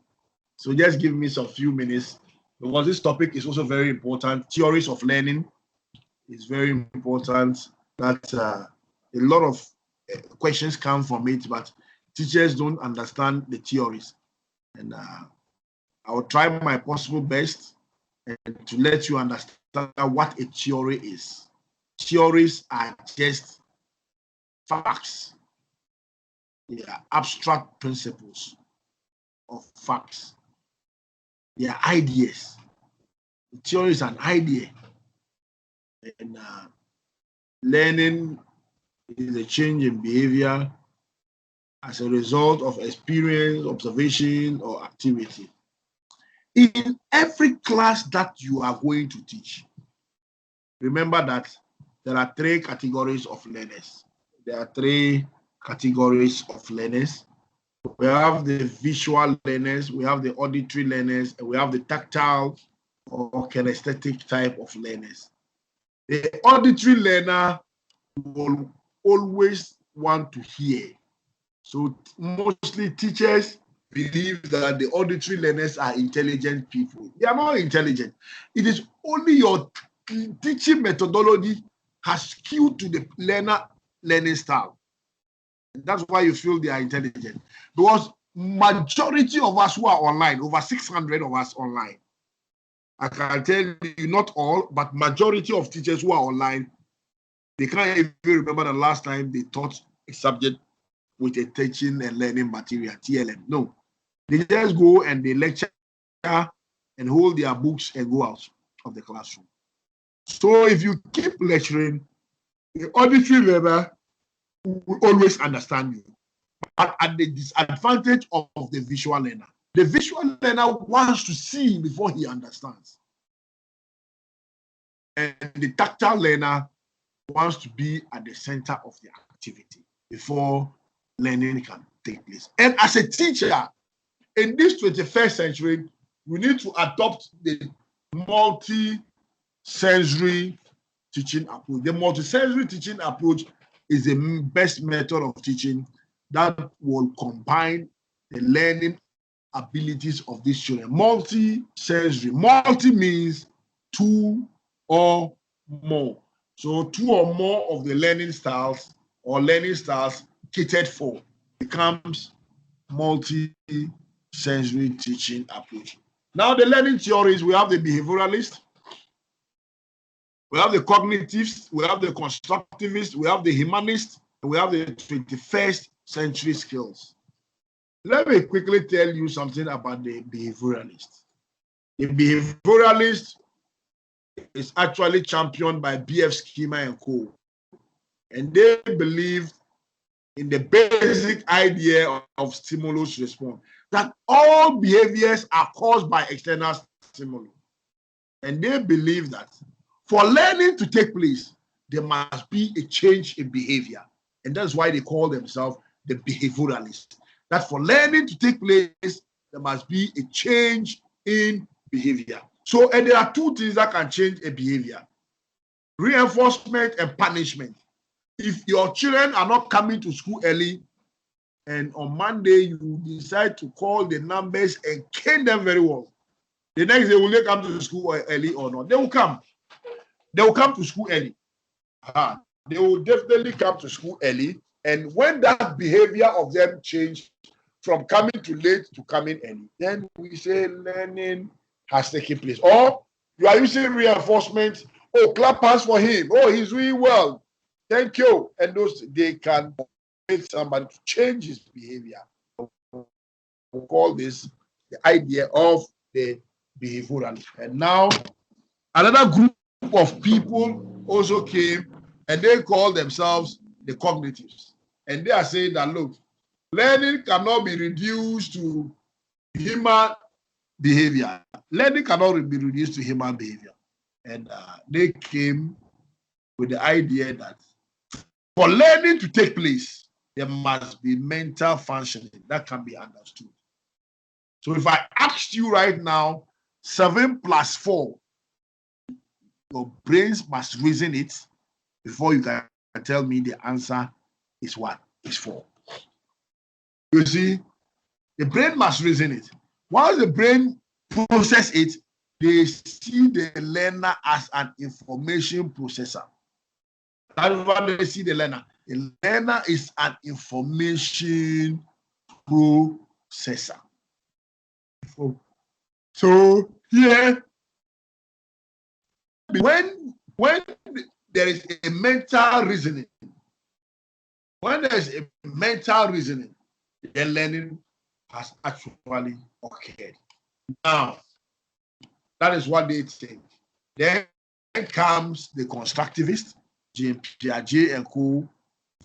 So just give me some few minutes, because this topic is also very important. Theories of learning is very important. That a lot of questions come from it, but teachers don't understand the theories. And I will try my possible best and to let you understand what a theory is. Theories are just facts. They are abstract principles of facts. They are ideas. The theory is an idea. And learning is a change in behavior as a result of experience, observation, or activity. In every class that you are going to teach, remember that there are 3 categories of learners. There are 3 categories of learners. We have the visual learners, we have the auditory learners, and we have the tactile or kinesthetic type of learners. The auditory learner will always want to hear. So mostly teachers believe that the auditory learners are intelligent people. They are not intelligent. It is only your teaching methodology has skewed to the learning style. And that's why you feel they are intelligent. Because majority of us who are online, over 600 of us online, I can tell you not all, but majority of teachers who are online, they can't even remember the last time they taught a subject with a teaching and learning material, TLM. No, they just go and they lecture and hold their books and go out of the classroom. So if you keep lecturing, the auditory learner will always understand you, but at the disadvantage of the visual learner. The visual learner wants to see before he understands. And the tactile learner wants to be at the center of the activity before learning can take place. And as a teacher, in this 21st century, we need to adopt the multi-sensory teaching approach. The multi-sensory teaching approach is the best method of teaching that will combine the learning abilities of these children. Multi-sensory. Multi means 2 or more. So 2 or more of the learning styles or learning styles catered for becomes multi-sensory teaching approach. Now the learning theories, we have the behavioralist, we have the cognitivist, we have the constructivist, we have the humanist, and we have the 21st century skills. Let me quickly tell you something about the behavioralist. The behavioralist is actually championed by B.F. Schema and co. And they believe in the basic idea of stimulus response, that all behaviors are caused by external stimuli. And they believe that for learning to take place, there must be a change in behavior. And that's why they call themselves the behavioralist. That for learning to take place, there must be a change in behavior. So, and there are 2 things that can change a behavior: reinforcement and punishment. If your children are not coming to school early, and on Monday you decide to call the numbers and cane them very well, the next day will they come to school early or not? They will come. They will come to school early. They will definitely come to school early. And when that behavior of them change from coming too late to coming early, then we say learning has taken place. Or you are using reinforcement. Oh, clap hands for him. Oh, he's doing well. Thank you. And those, they can make somebody to change his behavior. We call this the idea of the behavioralist. And now another group of people also came, and they call themselves the cognitives. And they are saying that, look, learning cannot be reduced to human behavior. Learning cannot be reduced to human behavior. And they came with the idea that for learning to take place, there must be mental functioning that can be understood. So if I asked you right now, 7 plus 4, your brains must reason it before you can tell me the answer is what? Is 4. You see, the brain must reason it. Once the brain process it, they see the learner as an information processor. That's why they see the learner. The learner is an information processor. So here, when there is a mental reasoning, when there is a mental reasoning, the learning has actually occurred. Now, that is what they think. Then comes the constructivist, James Piaget and co,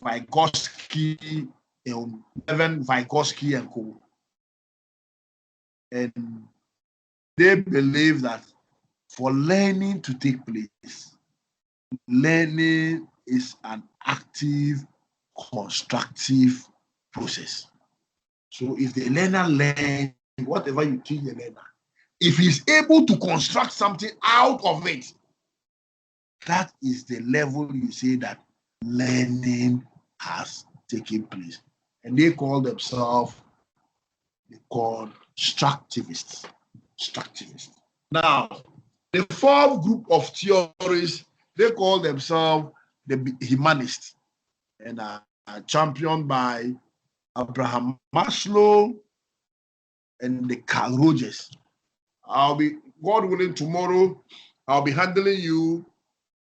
Vygotsky, Evan Vygotsky and co. And they believe that for learning to take place, learning is an active, constructive process. So if the learner learns, whatever you teach the learner, if he's able to construct something out of it, that is the level you say that learning has taken place. And they call themselves constructivists. Now, the 4th group of theories, they call themselves the Humanists, and are championed by Abraham Maslow and the Carl Rogers. I'll be, God willing, tomorrow I'll be handling you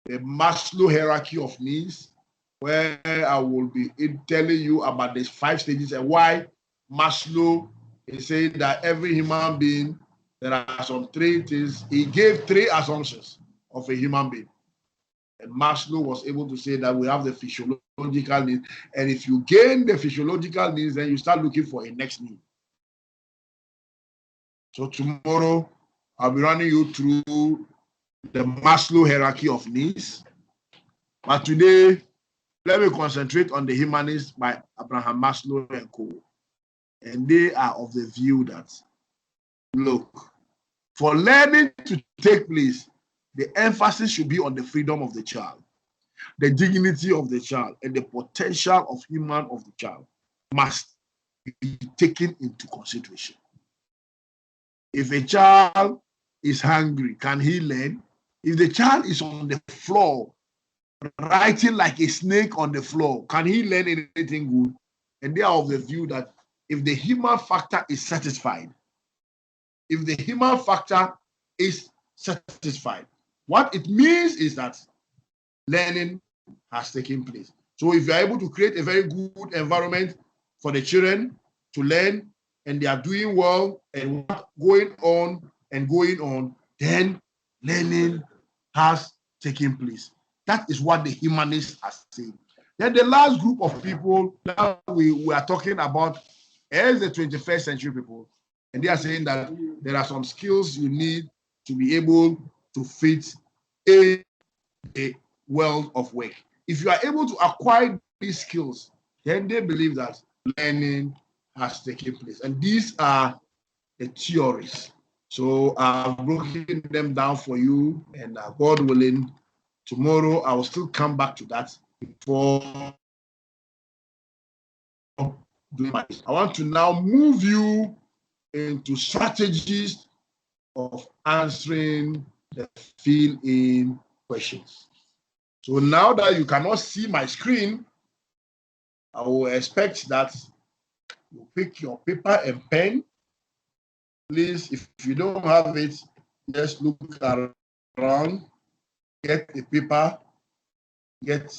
the Maslow hierarchy of needs, where I will be telling you about these 5 stages and why Maslow is saying that every human being, there are some 3 things. He gave 3 assumptions of a human being. And Maslow was able to say that we have the physiological needs. And if you gain the physiological needs, then you start looking for a next need. So tomorrow, I'll be running you through the Maslow hierarchy of needs. But today, let me concentrate on the Humanists by Abraham Maslow and co. And they are of the view that, look, for learning to take place, the emphasis should be on the freedom of the child, the dignity of the child, and the potential of human of the child must be taken into consideration. If a child is hungry, can he learn? If the child is on the floor, writing like a snake on the floor, can he learn anything good? And they are of the view that if the human factor is satisfied, what it means is that learning has taken place. So if you are able to create a very good environment for the children to learn, and they are doing well and going on, then learning has taken place. That is what the humanists are saying. Then the last group of people that we are talking about is the 21st century people. And they are saying that there are some skills you need to be able to fit in a world of work. If you are able to acquire these skills, then they believe that learning has taken place. And these are the theories. So I've broken them down for you, and God willing, tomorrow I will still come back to that before doing my. I want to now move you into strategies of answering the fill-in questions. So now that you cannot see my screen, I will expect that you pick your paper and pen. Please, if you don't have it, just look around, get a paper, get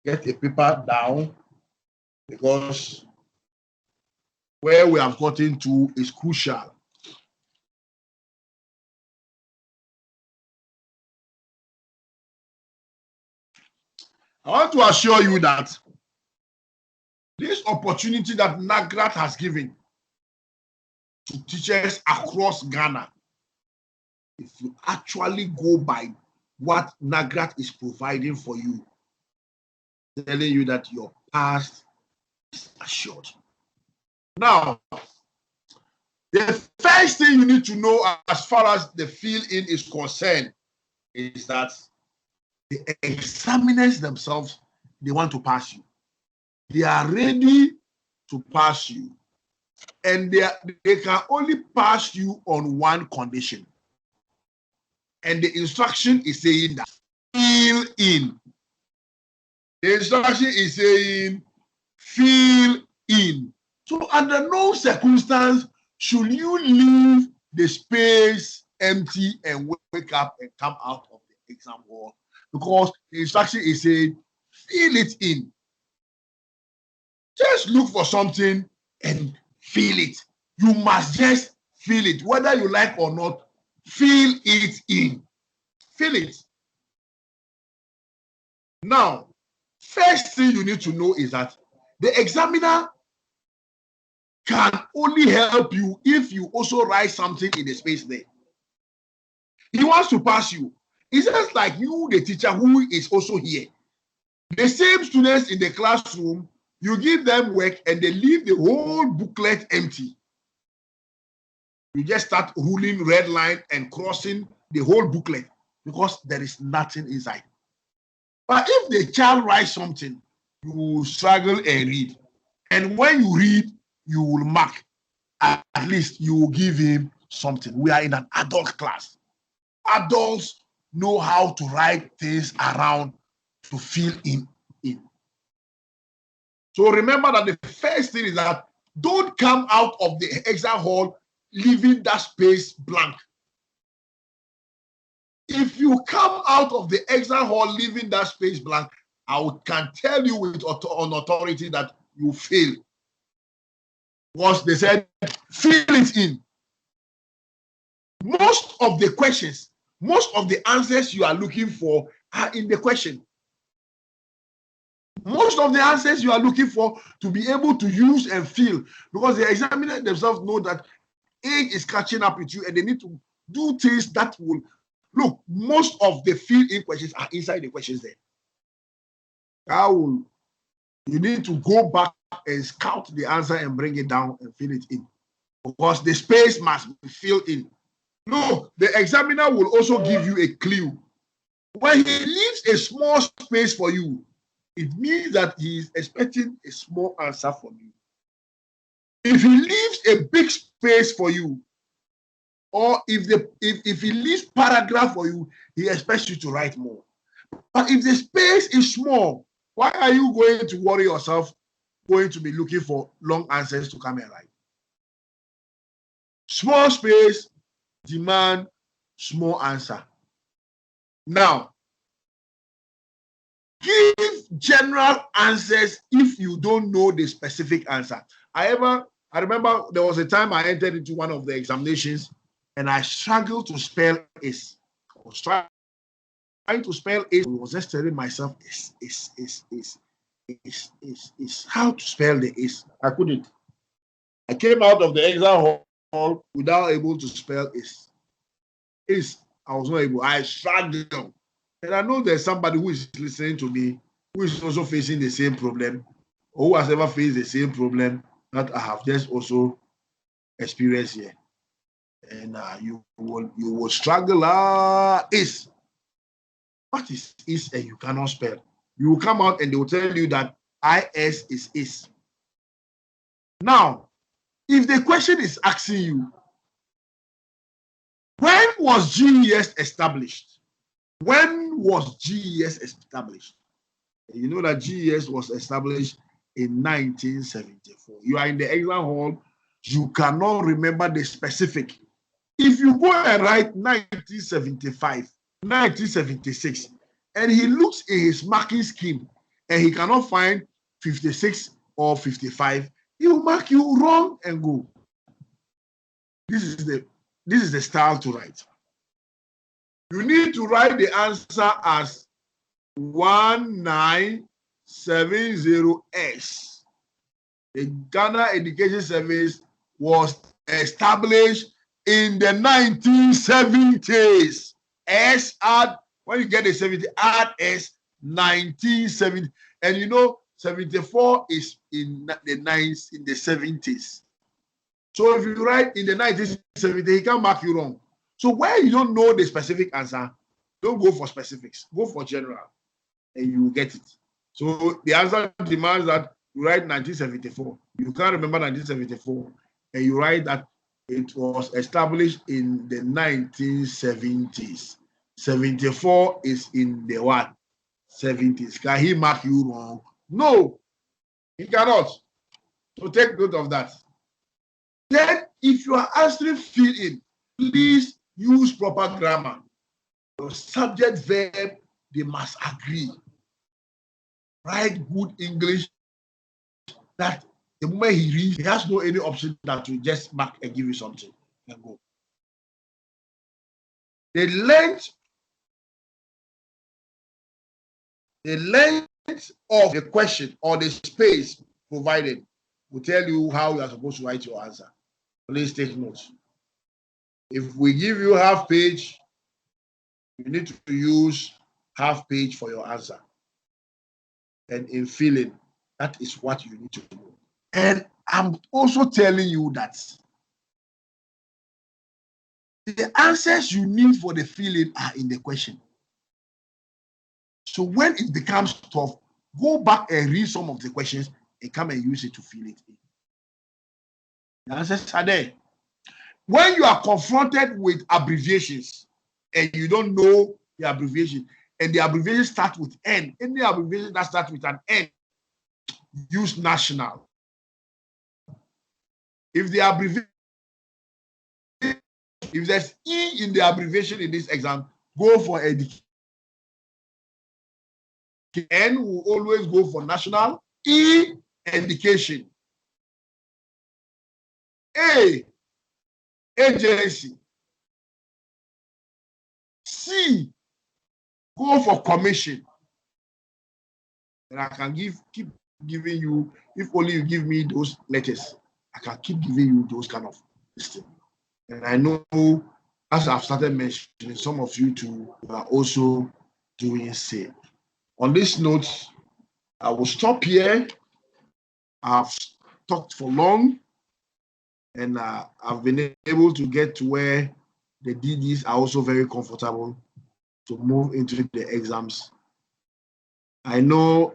a paper down, because where we have gotten to is crucial. I want to assure you that this opportunity that NAGRAT has given to teachers across Ghana, if you actually go by what NAGRAT is providing for you, telling you that your past is assured. Now, the first thing you need to know as far as the fill-in is concerned is that the examiners themselves, they want to pass you. They are ready to pass you. And they can only pass you on one condition. And the instruction is saying that fill in. The instruction is saying fill in. So under no circumstance should you leave the space empty and wake up and come out of the exam hall, because the instruction is saying fill it in. Just look for something and fill it. You must just fill it, whether you like or not. Fill it in. Fill it. Now, first thing you need to know is that the examiner can only help you if you also write something in the space there. He wants to pass you. It's just like you, the teacher, who is also here. The same students in the classroom, you give them work and they leave the whole booklet empty. You just start ruling red line and crossing the whole booklet because there is nothing inside. But if the child writes something, you will struggle and read. And when you read, you will mark. At least you will give him something. We are in an adult class. Adults know how to write things around to fill in. So remember that the first thing is that don't come out of the exam hall leaving that space blank. If you come out of the exam hall leaving that space blank, I can tell you with on authority that you fail. Once they said, fill it in. Most of the questions, most of the answers you are looking for are in the question. Most of the answers you are looking for to be able to use and fill, because the examiner themselves know that age is catching up with you and they need to do things that will look. Most of the fill-in questions are inside the questions there. You need to go back and scout the answer and bring it down and fill it in, because the space must be filled in. No, the examiner will also give you a clue. When he leaves a small space for you, it means that he is expecting a small answer from you. If he leaves a big space for you, or if he leaves paragraph for you, he expects you to write more. But if the space is small, why are you going to worry yourself going to be looking for long answers to come and write? Small space, demand small answer. Now, give general answers if you don't know the specific answer. I remember there was a time I entered into one of the examinations and I struggled to spell is. I was trying to spell is. I was just telling myself is how to spell the is. I couldn't. I came out of the exam hall without able to spell is. Is. I was not able. I struggled. And I know there's somebody who is listening to me who is also facing the same problem, or who has ever faced the same problem that I have just also experienced here. And you will struggle. Is. What is and you cannot spell? You will come out and they will tell you that is is. Now, if the question is asking you, when was GES established? When was GES established? You know that GES was established in 1974. You are in the exam hall, you cannot remember the specific. If you go and write 1975, 1976, and he looks in his marking scheme and he cannot find 56 or 55, he will mark you wrong and go. This is the style to write. You need to write the answer as 1970S. The Ghana Education Service was established in the 1970s. S add, when you get the 70, add S, 1970. And you know, 74 is in the 70s. So if you write in the 1970s, he can mark you wrong. So where you don't know the specific answer, don't go for specifics. Go for general, and you will get it. So the answer demands that you write 1974. You can't remember 1974, and you write that it was established in the 1970s. 74 is in the what? 70s. Can he mark you wrong? No, he cannot. So take note of that. Then, if you are answering fill in, please use proper grammar. Your subject verb, they must agree. Write good English that the moment he reads, he has no any option that to just mark and give you something and go. The length of the question or the space provided will tell you how you are supposed to write your answer. Please take notes. If we give you half page, you need to use half page for your answer. And in filling, that is what you need to do. And I'm also telling you that the answers you need for the filling are in the question. So when it becomes tough, go back and read some of the questions and come and use it to fill it in. The answers are there. When you are confronted with abbreviations and you don't know the abbreviation, and the abbreviation starts with N, any abbreviation that starts with an N, use national. If the abbreviation, if there's E in the abbreviation in this exam, go for education. N will always go for national. E, education. A, agency. C, go for commission. And I can keep giving you, if only you give me those letters, I can keep giving you those kind of things. And I know, as I've started mentioning, some of you too are also doing same. On this note, I will stop here. I've talked for long, and I've been able to get to where the DDs are also very comfortable to move into the exams. I know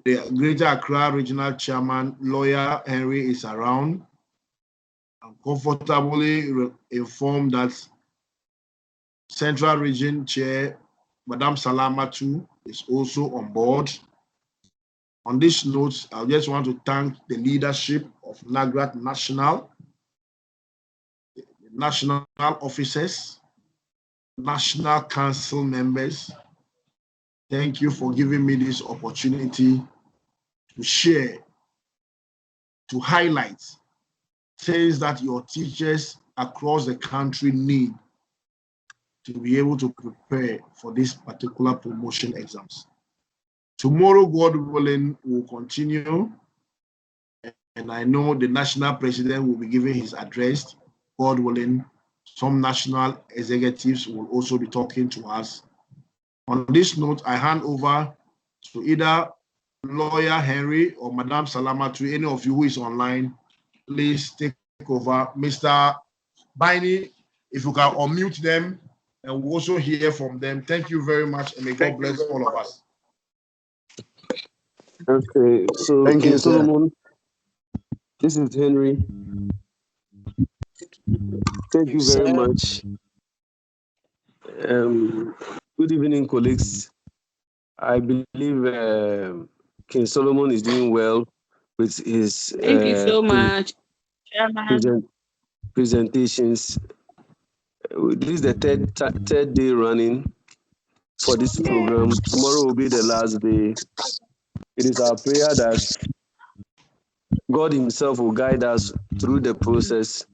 the Greater Accra Regional Chairman, Lawyer Henry, is around. I'm comfortably informed that Central Region Chair, Madam Salamatu, is also on board. On this note, I just want to thank the leadership of NAGRAT National, the national officers, National Council members. Thank you for giving me this opportunity to share, to highlight things that your teachers across the country need to be able to prepare for this particular promotion exams. Tomorrow, God willing, will continue. And I know the national president will be giving his address. God willing, some national executives will also be talking to us. On this note, I hand over to either Lawyer Henry or Madam Salama, to any of you who is online. Please take over. Mr. Baini, if you can unmute them, and we'll also hear from them. Thank you very much, and may God bless all of us. Okay, so Thank you, Solomon, this is Henry. Thank you very much. Good evening, colleagues. I believe King Solomon is doing well with his Thank you so much, Chairman. presentations. This is the third day running for this program. Tomorrow will be the last day. It is our prayer that God Himself will guide us through the process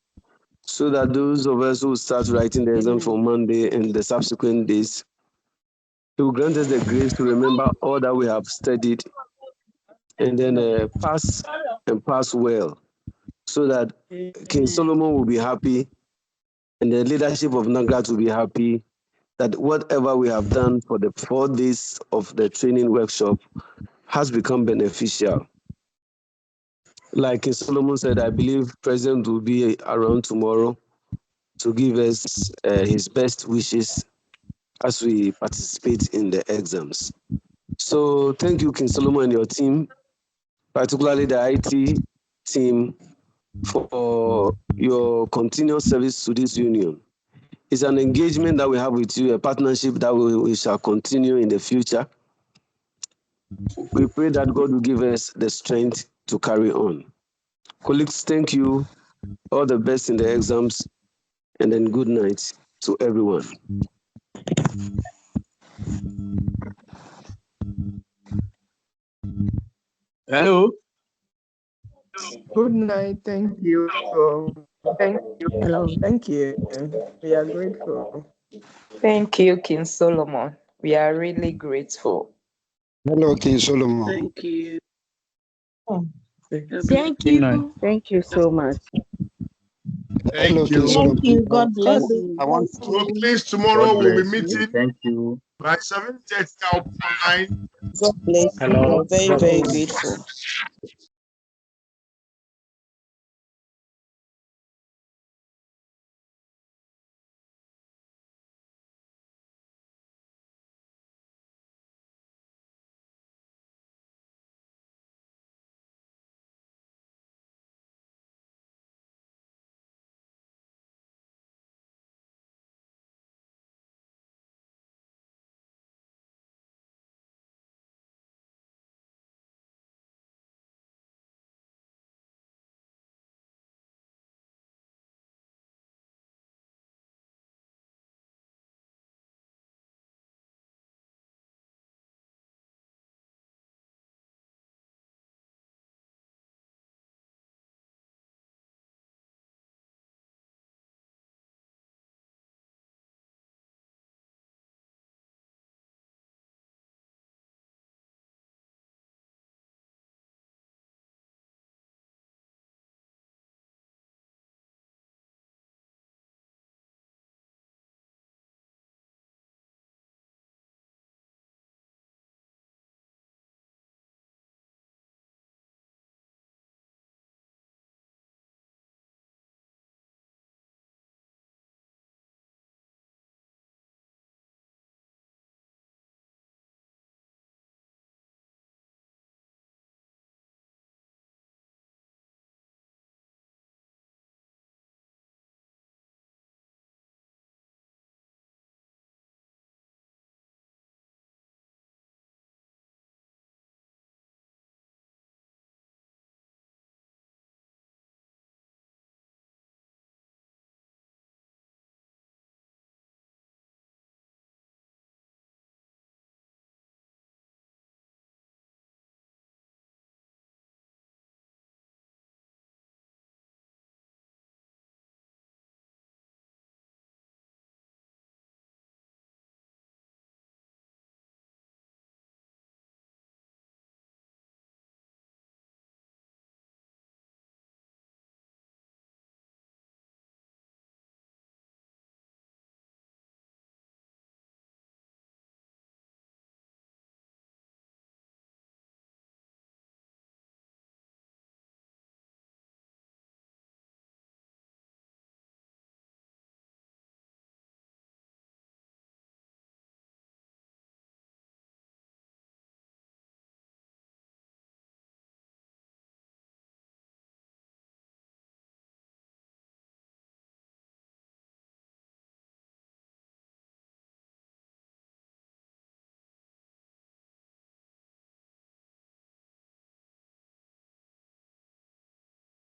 so that those of us who start writing the exam for Monday and the subsequent days, He will grant us the grace to remember all that we have studied and then pass and pass well so that King Solomon will be happy and the leadership of NAGRAT will be happy that whatever we have done for the 4 days of the training workshop has become beneficial. Like King Solomon said, I believe President will be around tomorrow to give us his best wishes as we participate in the exams. So thank you, King Solomon and your team, particularly the IT team, for your continuous service to this union. It's an engagement that we have with you, a partnership that we shall continue in the future. We pray that God will give us the strength to carry on. Colleagues, thank you. All the best in the exams, and then good night to everyone. Hello. Good night. Thank you. Thank you. Hello. Thank you. We are grateful. Thank you, King Solomon. We are really grateful. Hello, King Solomon. Thank you. Thank you. Thank you so much. Hello, Thank King you. Solomon. Thank you. God bless I you. want So please, tomorrow God we'll be bless you. meeting Thank you. by 7:30 online. God bless you. We Hello. are very, God very bless you. grateful.